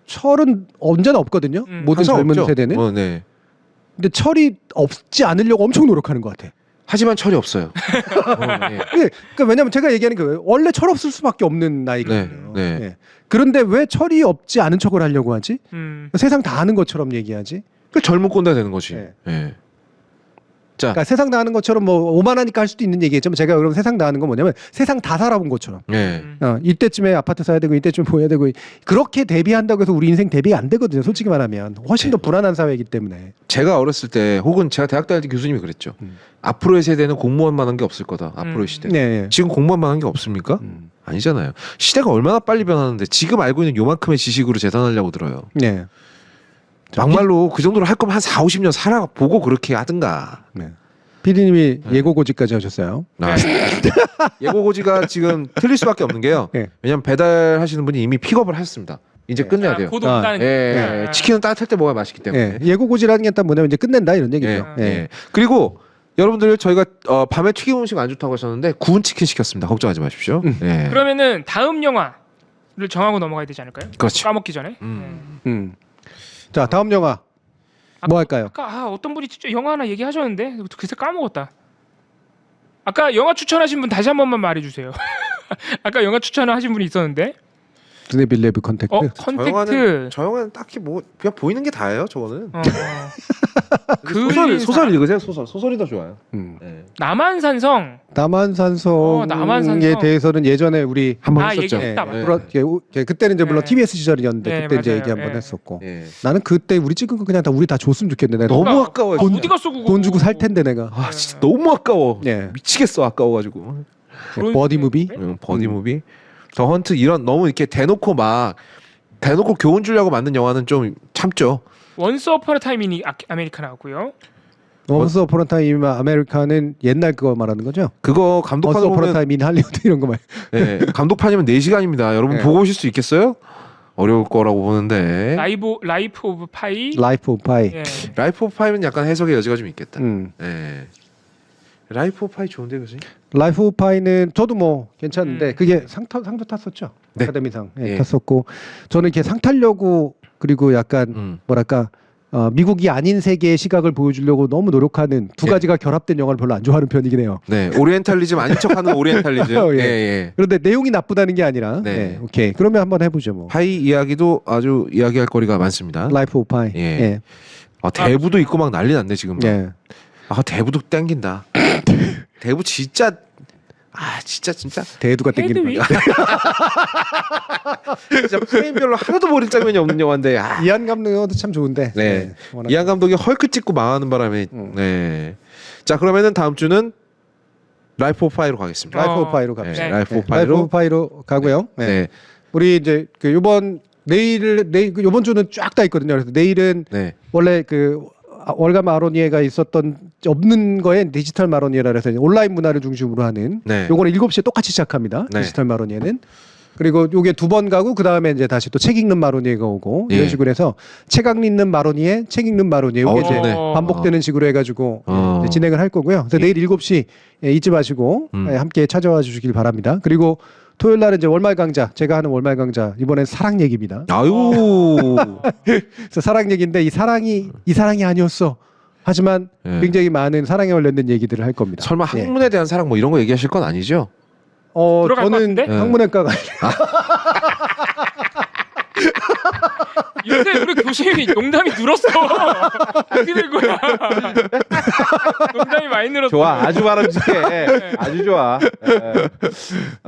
철은 언제나 없거든요. 모든 항상 젊은 없죠. 세대는. 네. 근데 철이 없지 않으려고 엄청 노력하는 것 같아. 하지만 철이 없어요. 예. 그러니까 왜냐면 제가 얘기하는 게 원래 철 없을 수밖에 없는 나이거든요. 네, 네. 예. 그런데 왜 철이 없지 않은 척을 하려고 하지? 음. 세상 다 아는 것처럼 얘기하지? 그 젊은 꼰대 되는 거지. 네. 예. 자, 그러니까 세상 다 아는 것처럼 뭐 오만하니까 할 수도 있는 얘기겠지만 제가 그럼 세상 다 아는 건 뭐냐면 세상 다 살아본 것처럼. 예. 이때쯤에 아파트 사야 되고 이때쯤 보여야 되고 그렇게 대비한다고 해서 우리 인생 대비 안 되거든요. 솔직히 말하면 훨씬 더 불안한 사회이기 때문에. 제가 어렸을 때 혹은 제가 대학 다닐 때 교수님이 그랬죠. 앞으로의 세대는 공무원만한 게 없을 거다. 앞으로의 시대. 네. 지금 공무원만한 게 없습니까? 아니잖아요. 시대가 얼마나 빨리 변하는데 지금 알고 있는 요만큼의 지식으로 재산하려고 들어요. 네. 막말로 그 정도로 할 거면 한 4, 50년 살아보고 그렇게 하든가. 네. PD님이 예고고지까지 하셨어요. 아, 예고고지가 지금 틀릴 수밖에 없는 게요. 네. 왜냐면 배달하시는 분이 이미 픽업을 하셨습니다. 이제 끝내야 돼요. 곧 온다는 예, 치킨은 따뜻할 때 먹어야 맛있기 때문에. 예. 예고고지라는 게 일단 뭐냐면 이제 끝낸다 이런 얘기죠. 예, 예. 예. 그리고 여러분들 저희가 밤에 튀김 음식 안 좋다고 하셨는데 구운 치킨 시켰습니다. 걱정하지 마십시오. 예. 그러면은 다음 영화를 정하고 넘어가야 되지 않을까요? 그렇죠. 까먹기 전에. 네. 자 다음 영화 뭐 할까요? 아까 어떤 분이 진짜 영화 하나 얘기하셨는데 그새 까먹었다. 아까 영화 추천하신 분 다시 한 번만 말해주세요. 아까 영화 추천하신 분이 있었는데. 드네 빌레브 컨택트. 컨택트. 저 영화는 딱히 뭐 그냥 보이는 게 다예요. 저거는. 그 소설 읽으세요. 소설이 더 좋아요. 네. 남한산성. 남한산성에 대해서는 예전에 우리 한번 했었죠. 얘기했다. 그때는 이제 물론 네. TBS 시절이었는데 네, 그때 이제 맞아요. 얘기 한번 네. 했었고. 예. 나는 그때 우리 찍은 거 그냥 다 우리 다 줬으면 좋겠는데. 너무 그러니까, 아까워요. 어디 갔어 그거? 돈 주고 살 텐데 내가. 아 진짜 너무 아까워. 예. 미치겠어 아까워가지고. 버디 무비. 버디 무비. 더 헌트 이런 너무 이렇게 대놓고 교훈 주려고 만든 영화는 좀 참죠. 원스 어퍼 타임이 아메리카나고요. 원스 어폰 타임 아메리카는 옛날 그거 말하는 거죠? 그거 원스 감독판으로 어폰 보면 타임 인 할리우드 이런 거 말. 네, 감독판이면 4시간입니다. 여러분 네. 보고 오실 수 있겠어요? 어려울 거라고 보는데. 라이프 오브 파이. 라이프 오브 파이. 예. 라이프 오브 파이는 약간 해석의 여지가 좀 있겠다. 음. 라이프 오브 파이 좋은데 교수님? 라이프 오브 파이는 저도 뭐 괜찮은데 그게 상도 탔었죠. 네. 아카데미상 예. 탔었고 저는 이렇게 상 타려고 그리고 약간 뭐랄까 미국이 아닌 세계의 시각을 보여주려고 너무 노력하는 두 예. 가지가 결합된 영화를 별로 안 좋아하는 편이긴 해요. 네, 오리엔탈리즘 아닌 척하는 오리엔탈리즘. 예. 예. 그런데 내용이 나쁘다는 게 아니라 네. 네, 오케이 그러면 한번 해보죠 뭐. 파이 이야기도 아주 이야기할 거리가 많습니다. 라이프 오브 파이. 예. 예. 아, 대부도 있고 막 난리 났네 지금. 예. 아 대부도 땡긴다. 대부 진짜 진짜 대두가 땡기는 헤드윅? 거야. 진짜 프레임별로 하나도 모를 장면이 없는 영화인데. 이한 감독도 참 좋은데. 네. 워낙- 이한 감독이 헐크 찍고 망하는 바람에. 네. 자 그러면은 다음 주는 라이프 오브 파이로 가겠습니다. 라이프 오브 파이로 갑시다. 네, 라이프 오브 라이프 파이로. 오브 파이로 가고요. 네. 네. 우리 이제 그 요번 주는 쫙 다 있거든요. 그래서 내일은 네. 원래 그 월간 마로니에가 있었던 없는 거에 디지털 마로니에라 해서 온라인 문화를 중심으로 하는 네. 요거는 7시에 똑같이 시작합니다. 네. 디지털 마로니에는. 그리고 요게 두 번 가고 그다음에 이제 다시 또 책 읽는 마로니에가 오고 예. 이런 식으로 해서 책 읽는 마로니에, 책 읽는 마로니에 요게 이제 좋네. 반복되는 식으로 해 가지고 이제 진행을 할 거고요. 그래서 예. 내일 7시 잊지 마시고 함께 찾아와 주시길 바랍니다. 그리고 토요일 날은 이제 월말 강좌, 제가 하는 월말 강좌 이번엔 사랑 얘기입니다. 아유. 그래서 사랑 얘기인데 이 사랑이 아니었어. 하지만 예. 굉장히 많은 사랑에 관련된 얘기들을 할 겁니다. 설마 예. 학문에 대한 사랑 뭐 이런 거 얘기하실 건 아니죠? 들어갈 것 저는 같은데? 학문학과가 요새 우리 교수님이 농담이 늘었어. 어떻게 된 거야? 농담이 많이 늘었어. 좋아, 아주 바람직해. 아주 좋아.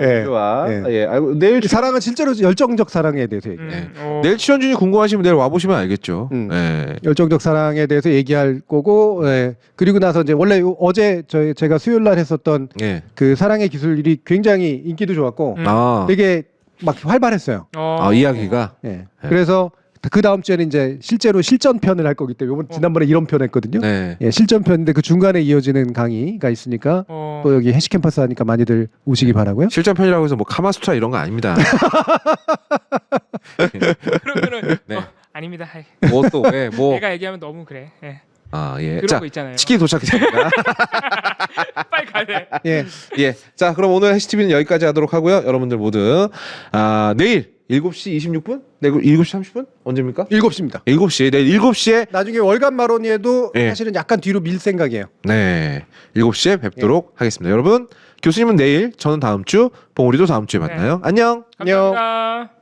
예. 좋아. 예. 예. 아이고, 내일 사랑은 실제로 열정적 사랑에 대해서 얘기해요. 내일 출연진이 궁금하시면 내일 와 보시면 알겠죠. 예. 열정적 사랑에 대해서 얘기할 거고, 예. 그리고 나서 이제 원래 어제 제가 수요일 날 했었던 예. 그 사랑의 기술이 굉장히 인기도 좋았고, 아. 되게 막 활발했어요. 이야기가. 예. 그래서 그 다음 주에는 이제 실제로 실전편을 할 거기 때문에 지난번에 이런 편 했거든요. 네. 예, 실전편인데 그 중간에 이어지는 강의가 있으니까 또 여기 해시 캠퍼스 하니까 많이들 오시기 바라고요. 실전편이라고 해서 뭐 카마수트라 이런 거 아닙니다. 그러면은 네. 아닙니다. 뭐 또 왜 뭐. 내가 얘기하면 너무 그래. 예. 아, 예. 그런 자, 거 있잖아요. 치킨 도착했습니다. 빨리 가야 돼. 예. 예. 자, 그럼 오늘 해시TV는 여기까지 하도록 하고요. 여러분들 모두 내일 7시 26분? 네, 7시 30분? 언제입니까? 7시입니다. 7시. 내일 7시에 나중에 월간 마로니에도 예. 사실은 약간 뒤로 밀 생각이에요. 네. 7시에 뵙도록 하겠습니다. 여러분, 교수님은 내일, 저는 다음 주, 봉우리도 다음 주에 만나요. 안녕. 안녕. 감사합니다.